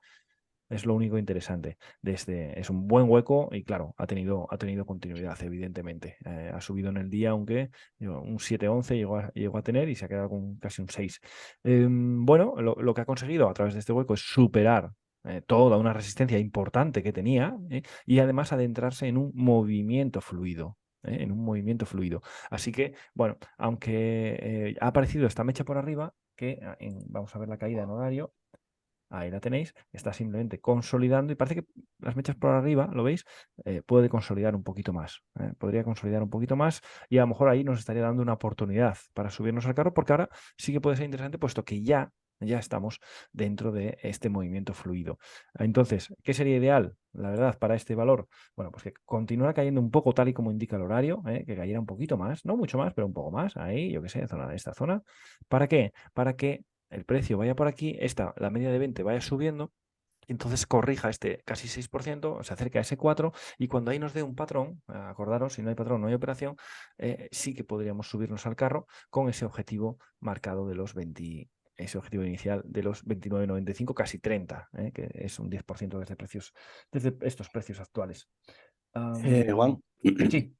Es lo único interesante de este. Es un buen hueco y claro, ha tenido continuidad, evidentemente. Ha subido en el día, aunque un 7,11 llegó a tener y se ha quedado con casi un 6. Bueno, lo que ha conseguido a través de este hueco es superar toda una resistencia importante que tenía y además adentrarse en un movimiento fluido. En un movimiento fluido. Así que, bueno, aunque ha aparecido esta mecha por arriba, que vamos a ver la caída en horario. Ahí la tenéis, está simplemente consolidando y parece que las mechas por arriba, ¿lo veis? Puede consolidar un poquito más. Podría consolidar un poquito más y a lo mejor ahí nos estaría dando una oportunidad para subirnos al carro porque ahora sí que puede ser interesante puesto que ya estamos dentro de este movimiento fluido. Entonces, ¿qué sería ideal? La verdad, para este valor, bueno, pues que continuara cayendo un poco tal y como indica el horario, que cayera un poquito más, no mucho más, pero un poco más, ahí, yo qué sé, zona de esta zona. ¿Para qué? Para que el precio vaya por aquí, la media de 20 vaya subiendo, entonces corrija este casi 6%, se acerca a ese 4 y cuando ahí nos dé un patrón, acordaros, si no hay patrón no hay operación, sí que podríamos subirnos al carro con ese objetivo marcado de los 20, ese objetivo inicial de los 29,95, casi 30, que es un 10% desde estos precios actuales. Juan, Sí,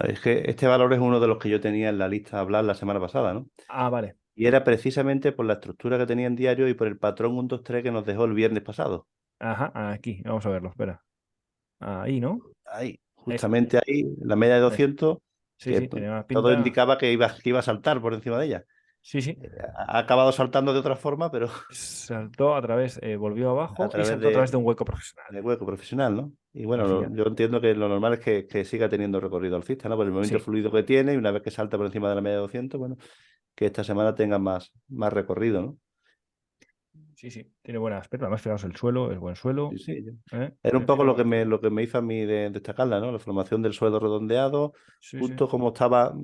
es que este valor es uno de los que yo tenía en la lista a hablar la semana pasada, ¿no? vale. Y era precisamente por la estructura que tenía en diario y por el patrón 1, 2, 3 que nos dejó el viernes pasado. Ajá, aquí, vamos a verlo, espera. Ahí, ¿no? Ahí, Eso. justamente ahí, la media de 200, Sí, que sí, tiene una todo pinta. indicaba que iba a saltar por encima de ella. Sí, sí. Ha acabado saltando de otra forma, pero Saltó a través, volvió a abajo y través saltó a través de un hueco profesional. de hueco profesional, ¿no? Y bueno, Así que, yo entiendo que lo normal es que siga teniendo recorrido alcista, ¿no? Por el movimiento sí, fluido que tiene y una vez que salta por encima de la media de 200, bueno, que esta semana tenga más recorrido, ¿no? sí, sí, tiene buen aspecto. Además, fijaos, el suelo es buen suelo. Sí, sí. ¿Eh? Era un poco Tiene buen aspecto. lo que me hizo a mí de destacarla, ¿no? La formación del suelo redondeado, Sí, sí. justo como estaba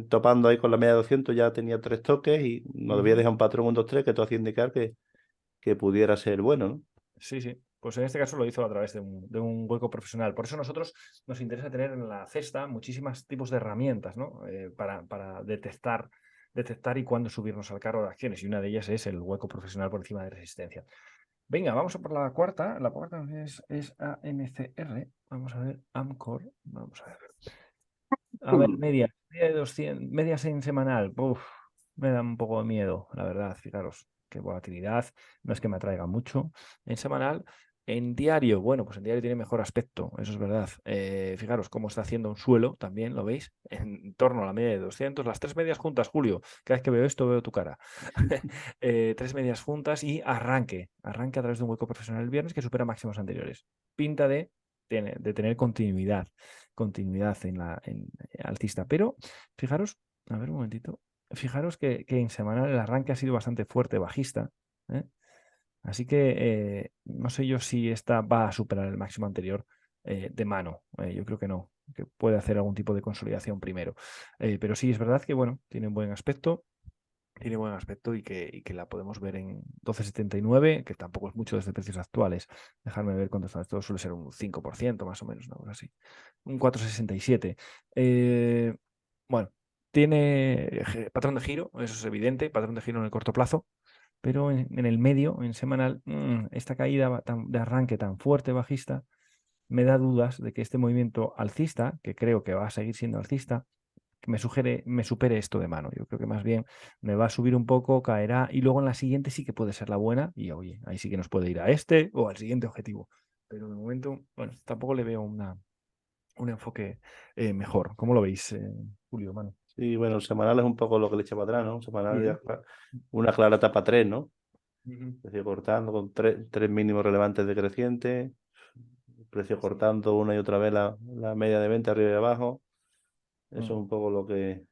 topando ahí con la media de 200, ya tenía 3 toques y nos debía Ujú. dejar un patrón 1, 2, 3 que todo hacía indicar que pudiera ser bueno, ¿no? Sí, sí. Pues en este caso lo hizo a través de un hueco profesional. Por eso nosotros nos interesa tener en la cesta muchísimos tipos de herramientas, ¿no? Para detectar y cuándo subirnos al carro de acciones. Y una de ellas es el hueco profesional por encima de resistencia. Venga, vamos a por la cuarta. La cuarta es AMCR. Vamos a ver, Amcor. Vamos a ver. A ver, media de 200, medias en semanal. Uf, me da un poco de miedo, la verdad. Fijaros, qué volatilidad. No es que me atraiga mucho. En semanal, en diario, bueno, pues en diario tiene mejor aspecto, eso es verdad. Fijaros cómo está haciendo un suelo, también lo veis, en torno a la media de 200. Las tres medias juntas, Julio. Cada vez que veo esto, veo tu cara. Tres medias juntas y arranque a través de un hueco profesional el viernes que supera máximos anteriores. Pinta de tener continuidad en alcista. Pero fijaros, a ver un momentito, fijaros que en semanal el arranque ha sido bastante fuerte, bajista. ¿eh? Así que no sé yo si esta va a superar el máximo anterior de mano. Yo creo que no, que puede hacer algún tipo de consolidación primero. Pero sí, es verdad que bueno, tiene un buen aspecto. Tiene buen aspecto y que la podemos ver en 12,79, que tampoco es mucho desde precios actuales. Dejarme ver cuánto está. Esto suele ser un 5% más o menos, una cosa así. Un 4,67. Bueno, tiene patrón de giro, eso es evidente, patrón de giro en el corto plazo, pero en el medio, en semanal, esta caída de arranque tan fuerte, bajista, me da dudas de que este movimiento alcista, que creo que va a seguir siendo alcista, me supere esto de mano. Yo creo que más bien me va a subir un poco, caerá y luego en la siguiente sí que puede ser la buena y oye, ahí sí que nos puede ir a este o al siguiente objetivo. Pero de momento, bueno, tampoco le veo un enfoque mejor. ¿Cómo lo veis, Julio, mano? Sí, bueno, el semanal es un poco lo que le echa para atrás, ¿no? Semanal Ujú, ya una clara etapa 3, ¿no? ujú. Precio cortando con tres mínimos relevantes decrecientes, precio Sí, cortando una y otra vez la media de 20 arriba y abajo. Eso mm, es un poco lo que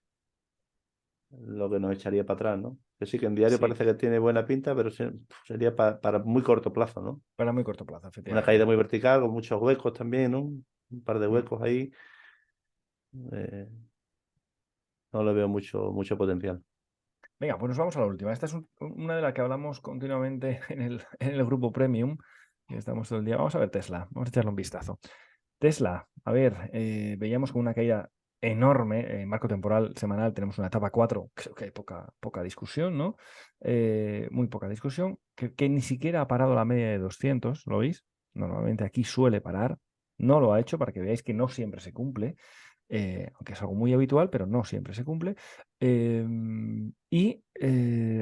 nos echaría para atrás, ¿no? Que sí, que en diario sí, parece que tiene buena pinta, pero sería para muy corto plazo, ¿no? para muy corto plazo, Una caída efectivamente. muy vertical, con muchos huecos también, ¿no? Un par de Mm. huecos ahí. eh, no le veo mucho potencial. Venga, pues nos vamos a la última. Esta es una de las que hablamos continuamente en el grupo Premium, que estamos todo el día. Vamos a ver Tesla, vamos a echarle un vistazo. Tesla, a ver, veíamos con una caída enorme, en marco temporal semanal tenemos una etapa 4, creo que hay poca discusión, ¿no? Muy poca discusión, que ni siquiera ha parado la media de 200, ¿lo veis? Normalmente aquí suele parar, no lo ha hecho para que veáis que no siempre se cumple, aunque es algo muy habitual, pero no siempre se cumple.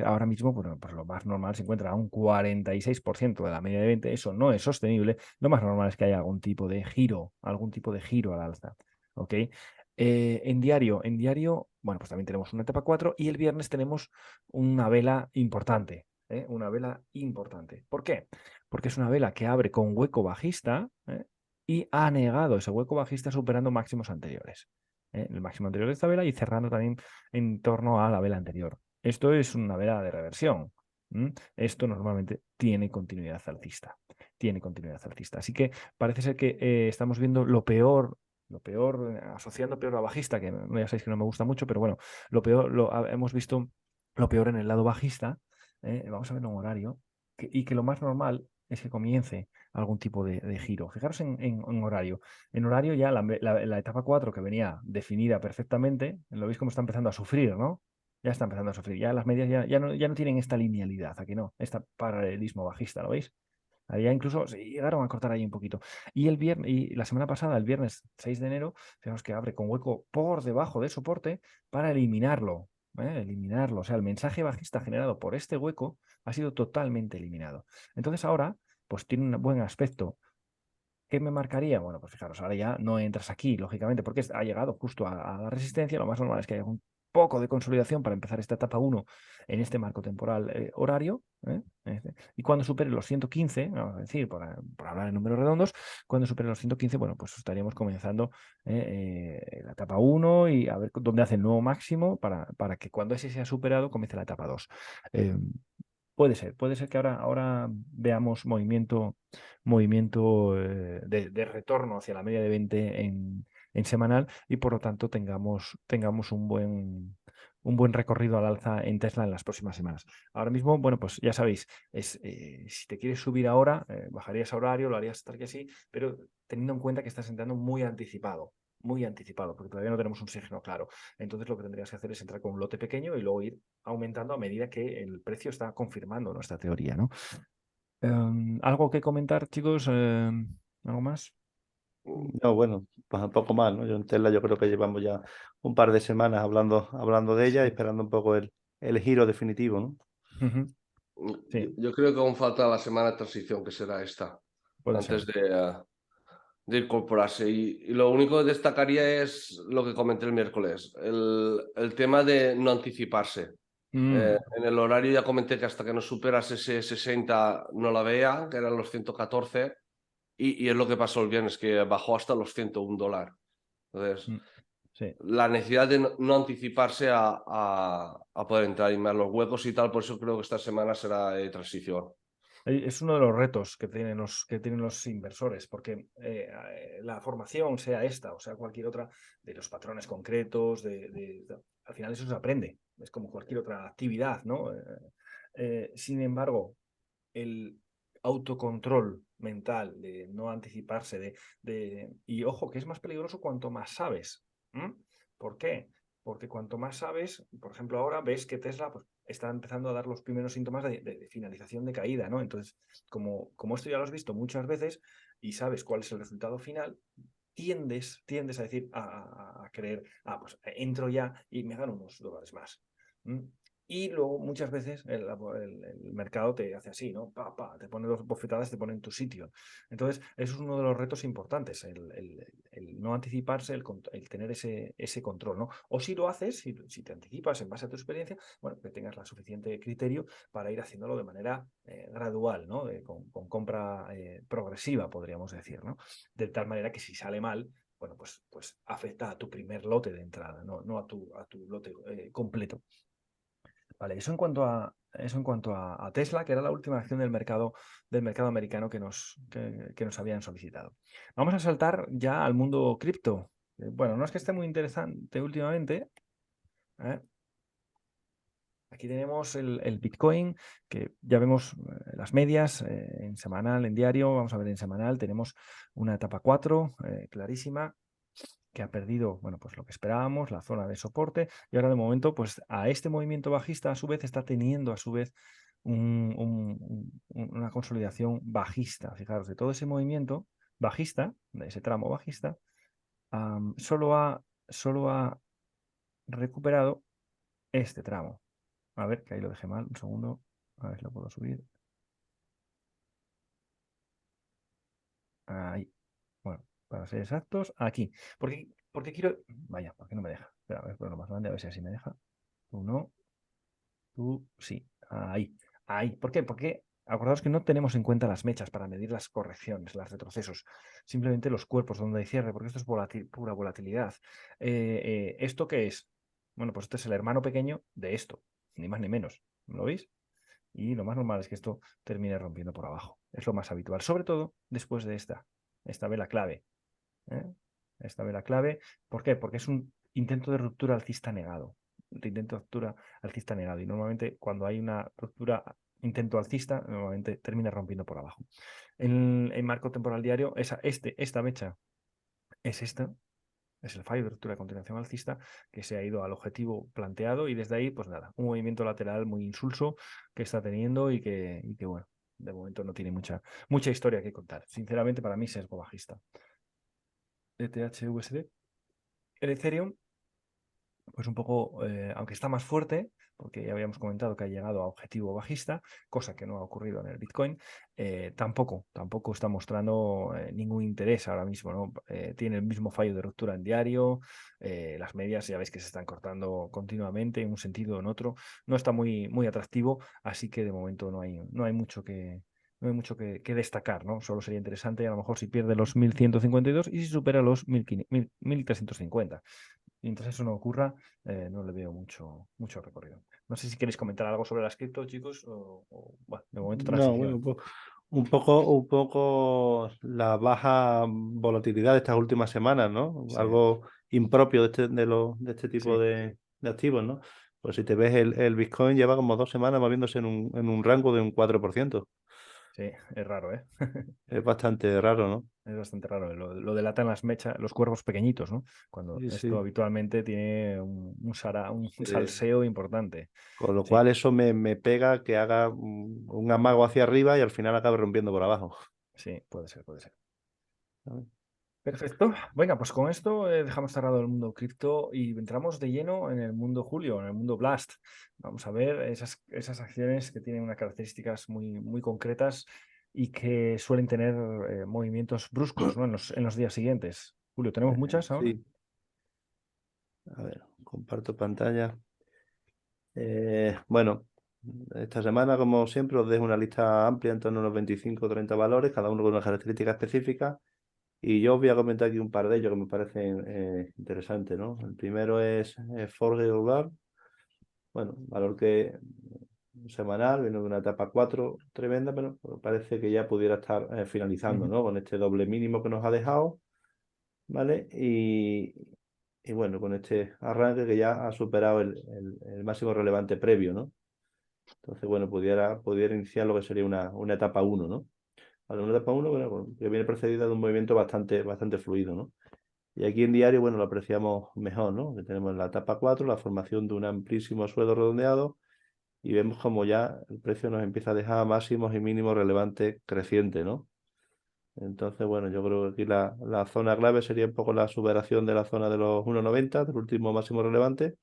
Ahora mismo, bueno, pues lo más normal se encuentra a un 46% de la media de 20, eso no es sostenible. Lo más normal es que haya algún tipo de giro al alza. ¿Ok? En diario, bueno, pues también tenemos una etapa 4 y el viernes tenemos una vela importante. Una vela importante. ¿Por qué? Porque es una vela que abre con hueco bajista, y ha negado ese hueco bajista superando máximos anteriores. El máximo anterior de esta vela y cerrando también en torno a la vela anterior. Esto es una vela de reversión. Esto normalmente tiene continuidad alcista. Tiene continuidad alcista. Así que parece ser que estamos viendo lo peor, asociando peor a bajista, que ya sabéis que no me gusta mucho, pero bueno, lo peor, hemos visto lo peor en el lado bajista. Vamos a ver un horario. Y que lo más normal es que comience algún tipo de giro. Fijaros en horario. En horario ya la etapa 4 que venía definida perfectamente, lo veis cómo está empezando a sufrir, ¿no? Ya está empezando a sufrir. Ya las medias ya no tienen esta linealidad, aquí no, este paralelismo bajista, ¿lo veis? Ya incluso se llegaron a cortar ahí un poquito. Y el viernes, y la semana pasada, el viernes 6 de enero, fijaos que abre con hueco por debajo del soporte para eliminarlo. Eliminarlo. O sea, el mensaje bajista generado por este hueco ha sido totalmente eliminado. Entonces ahora, pues tiene un buen aspecto. ¿Qué me marcaría? Bueno, pues fijaros, ahora ya no entras aquí, lógicamente, porque ha llegado justo a la resistencia. Lo más normal es que haya un poco de consolidación para empezar esta etapa 1 en este marco temporal horario. Y cuando supere los 115, vamos a decir, por hablar en números redondos, cuando supere los 115, bueno, pues estaríamos comenzando la etapa 1 y a ver dónde hace el nuevo máximo para que cuando ese sea superado comience la etapa 2. Puede ser que ahora veamos movimiento de retorno hacia la media de 20 en semanal y por lo tanto tengamos un buen recorrido al alza en Tesla en las próximas semanas. Ahora mismo, bueno, pues ya sabéis, si te quieres subir ahora, bajarías a horario, lo harías tal que así, pero teniendo en cuenta que estás entrando muy anticipado, porque todavía no tenemos un signo claro. Entonces lo que tendrías que hacer es entrar con un lote pequeño y luego ir aumentando a medida que el precio está confirmando nuestra teoría, ¿no? ¿Algo que comentar, chicos? ¿Algo más? No, bueno, pues un poco más, ¿no? Yo en Tesla yo creo que llevamos ya un par de semanas hablando de ella y Sí. esperando un poco el giro definitivo, ¿no? Ujú. Yo, Sí, yo creo que aún falta la semana de transición, que será esta, puede antes ser. de incorporarse. Y lo único que destacaría es lo que comenté el miércoles, el tema de no anticiparse. En el horario ya comenté que hasta que no superas ese 60 no la vea, que eran los 114, y es lo que pasó el viernes, que bajó hasta los $101. Entonces, Mm, sí. la necesidad de no anticiparse a poder entrar y más los huecos y tal, por eso creo que esta semana será de transición. Es uno de los retos que tienen los inversores, porque la formación, sea esta o sea cualquier otra, de los patrones concretos, al final eso se aprende, es como cualquier otra actividad, ¿no? Sin embargo, el autocontrol mental de no anticiparse, y ojo, que es más peligroso cuanto más sabes. ¿Mm? ¿Por qué? Porque cuanto más sabes, por ejemplo, ahora ves que Tesla pues, está empezando a dar los primeros síntomas de finalización de caída, ¿no? Entonces, como esto ya lo has visto muchas veces y sabes cuál es el resultado final, tiendes a decir, a creer, pues entro ya y me gano unos dólares más. ¿Mm? Y luego muchas veces el mercado te hace así, ¿no? Te pone dos bofetadas, te pone en tu sitio. Entonces, eso es uno de los retos importantes, el no anticiparse, el tener ese control, ¿no? O si lo haces, si te anticipas en base a tu experiencia, bueno, que tengas la suficiente criterio para ir haciéndolo de manera gradual, ¿no? Con compra progresiva, podríamos decir, ¿no? De tal manera que si sale mal, bueno, pues afecta a tu primer lote de entrada, no a tu lote completo. Vale, eso en cuanto a Tesla, que era la última acción del mercado americano que nos habían solicitado. Vamos a saltar ya al mundo cripto. Bueno, no es que esté muy interesante últimamente, ¿eh? Aquí tenemos el Bitcoin, que ya vemos las medias en semanal, en diario. Vamos a ver en semanal. Tenemos una etapa 4 clarísima, que ha perdido, bueno, pues lo que esperábamos, la zona de soporte, y ahora de momento, pues a este movimiento bajista a su vez está teniendo a su vez una consolidación bajista. Fijaros, de todo ese movimiento bajista, de ese tramo bajista, solo ha recuperado este tramo. A ver, que ahí lo dejé mal, un segundo, a ver si lo puedo subir. Ahí. Bueno, para ser exactos, aquí. Porque quiero. Vaya, ¿por qué no me deja? Espera, a ver, ponerlo más grande, a ver si así me deja. Tú no, tú sí. Ahí. Ahí. ¿Por qué? Porque acordaos que no tenemos en cuenta las mechas para medir las correcciones, los retrocesos. Simplemente los cuerpos donde hay cierre, porque esto es pura volatilidad. ¿Esto qué es? Bueno, pues este es el hermano pequeño de esto, ni más ni menos. ¿Lo veis? Y lo más normal es que esto termine rompiendo por abajo. Es lo más habitual, sobre todo después de esta vela clave. ¿eh? Esta vela clave. ¿Por qué? Porque es un intento de ruptura alcista negado. De intento de ruptura alcista negado. Y normalmente cuando hay una ruptura intento alcista, normalmente termina rompiendo por abajo. En marco temporal diario, esta mecha es esta. Es el fallo de ruptura de continuación alcista que se ha ido al objetivo planteado y desde ahí, pues nada, un movimiento lateral muy insulso que está teniendo y que bueno, de momento no tiene mucha historia que contar. Sinceramente, para mí, sesgo bajista. ETH-USD. El Ethereum, pues un poco, aunque está más fuerte, porque ya habíamos comentado que ha llegado a objetivo bajista, cosa que no ha ocurrido en el Bitcoin, tampoco está mostrando ningún interés ahora mismo, ¿no? Tiene el mismo fallo de ruptura en diario, las medias ya veis que se están cortando continuamente en un sentido o en otro, no está muy atractivo, así que de momento no hay mucho que... No hay mucho que destacar, ¿no? Solo sería interesante a lo mejor si pierde los 1152 y si supera los 1350. Mientras eso no ocurra, no le veo mucho recorrido. No sé si queréis comentar algo sobre las cripto, chicos, bueno, de momento No, bueno, transición. un poco la baja volatilidad de estas últimas semanas, ¿no? Sí, Algo impropio de este tipo sí, de activos, ¿no? Pues si te ves el Bitcoin lleva como 2 semanas moviéndose en un rango de un 4%. sí, es raro, ¿eh? Es bastante raro, ¿no? Es bastante raro. Lo delatan las mechas, los cuervos pequeñitos, ¿no? Cuando Sí, esto sí. habitualmente tiene un Sí. salseo importante. Con lo Sí, cual eso me pega que haga un amago hacia arriba y al final acabe rompiendo por abajo. sí, puede ser, puede ser. ¿Sabes? Perfecto. Venga, pues con esto dejamos cerrado el mundo cripto y entramos de lleno en el mundo Julio, en el mundo Blast. Vamos a ver esas acciones que tienen unas características muy concretas y que suelen tener movimientos bruscos, ¿no? en los días siguientes. Julio, ¿tenemos muchas ahora? Sí. A ver, comparto pantalla. Bueno, esta semana, como siempre, os dejo una lista amplia en torno a unos 25 o 30 valores, cada uno con una característica específica. Y yo os voy a comentar aquí un par de ellos que me parecen interesantes, ¿no? El primero es Forge Global. Bueno, valor que semanal, viene de una etapa 4 tremenda, pero parece que ya pudiera estar finalizando, Ujú. ¿no? Con este doble mínimo que nos ha dejado, ¿vale? Y bueno, con este arranque que ya ha superado el máximo relevante previo, ¿no? Entonces, bueno, pudiera iniciar lo que sería una etapa 1, ¿no? Vale, una etapa 1, bueno, que viene precedida de un movimiento bastante fluido, ¿no? Y aquí en diario, bueno, lo apreciamos mejor, ¿no? Que tenemos en la etapa 4 la formación de un amplísimo suelo redondeado y vemos como ya el precio nos empieza a dejar máximos y mínimos relevantes crecientes, ¿no? Entonces, bueno, yo creo que aquí la zona clave sería un poco la superación de la zona de los 1,90, del último máximo relevante,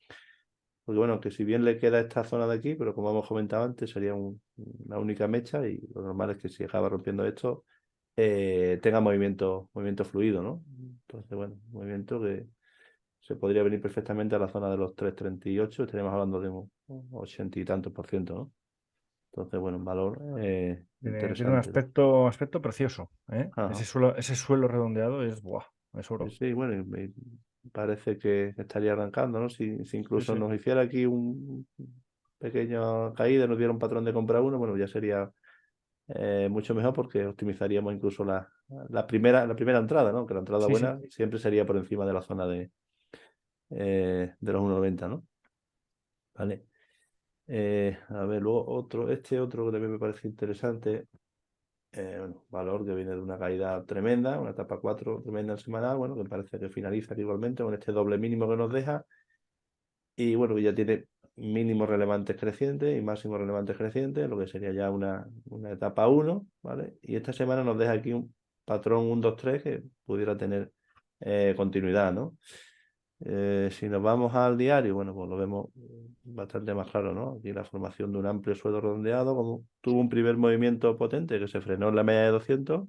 porque bueno, que si bien le queda esta zona de aquí, pero como hemos comentado antes, sería una única mecha y lo normal es que si acaba rompiendo esto, tenga movimiento fluido, ¿no? Entonces, bueno, movimiento que se podría venir perfectamente a la zona de los 3,38, estaríamos hablando de un 80 y tantos por ciento, ¿no? Entonces, bueno, un valor Tiene un interesante, ¿no? aspecto precioso, ¿eh? Ajá. Ese suelo redondeado es, ¡buah! Es Sí, oro. sí, bueno, y parece que estaría arrancando, ¿no? Si Sí, incluso sí. nos hiciera aquí un pequeña caída, nos diera un patrón de compra uno, bueno, ya sería mucho mejor porque optimizaríamos incluso la primera entrada, ¿no? Que la entrada Sí, sí. buena siempre sería por encima de la zona de los 1,90, ¿no? ¿Vale? A ver, luego este otro que también me parece interesante, bueno, valor que viene de una caída tremenda, una etapa 4 tremenda en semanal, bueno, que parece que finaliza igualmente con este doble mínimo que nos deja, y bueno, que ya tiene mínimos relevantes crecientes y máximos relevantes crecientes, lo que sería ya una etapa 1, ¿vale? Y esta semana nos deja aquí un patrón 1, 2, 3 que pudiera tener continuidad, ¿no? Si nos vamos al diario, bueno, pues lo vemos bastante más claro, ¿no? Aquí la formación de un amplio suelo redondeado, como tuvo un primer movimiento potente que se frenó en la media de 200,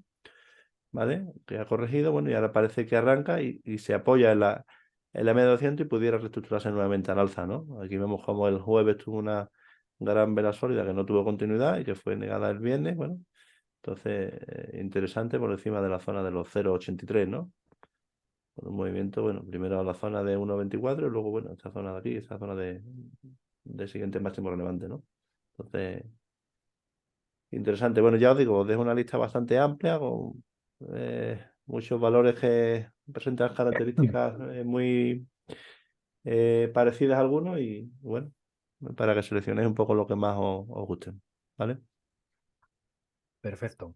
¿vale? Que ha corregido, bueno, y ahora parece que arranca y se apoya en la media de 200 y pudiera reestructurarse nuevamente al alza, ¿no? Aquí vemos como el jueves tuvo una gran vela sólida que no tuvo continuidad y que fue negada el viernes, bueno, entonces interesante por encima de la zona de los 0,83, ¿no? Con un movimiento, bueno, primero a la zona de 1,24 y luego, bueno, esta zona de aquí, esta zona de siguiente máximo relevante, ¿no? Entonces, interesante. Bueno, ya os digo, os dejo una lista bastante amplia con muchos valores que presentan características muy parecidas a algunos y, bueno, para que seleccionéis un poco lo que más os guste, ¿vale? Perfecto.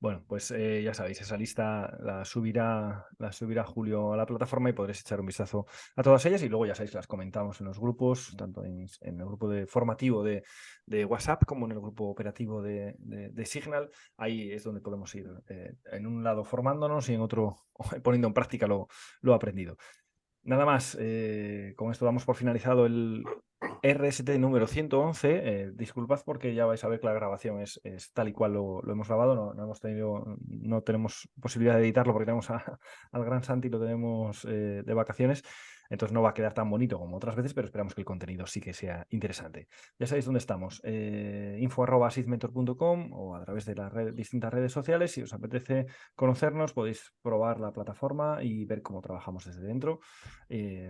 Bueno, pues ya sabéis, esa lista la subirá Julio a la plataforma y podréis echar un vistazo a todas ellas y luego ya sabéis, las comentamos en los grupos, tanto en el grupo formativo de WhatsApp como en el grupo operativo de Signal. Ahí es donde podemos ir en un lado formándonos y en otro poniendo en práctica lo aprendido. Nada más, con esto damos por finalizado el RST número 111. Disculpad porque ya vais a ver que la grabación es tal y cual lo hemos grabado. No tenemos posibilidad de editarlo porque tenemos al gran Santi, lo tenemos de vacaciones. Entonces no va a quedar tan bonito como otras veces, pero esperamos que el contenido sí que sea interesante. Ya sabéis dónde estamos, info@seedmentor.com o a través de las distintas redes sociales. Si os apetece conocernos, podéis probar la plataforma y ver cómo trabajamos desde dentro.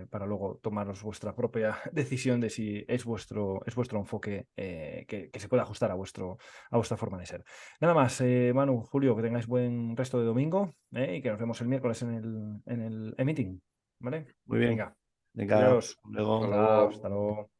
Para luego tomaros vuestra propia decisión de si es vuestro enfoque que se puede ajustar a vuestra forma de ser. Nada más, Manu, Julio, que tengáis buen resto de domingo y que nos vemos el miércoles en el e-meeting. ¿Vale? Muy bien. Venga, Venga, cuidaos. luego. Hasta Chao, luego. hasta luego.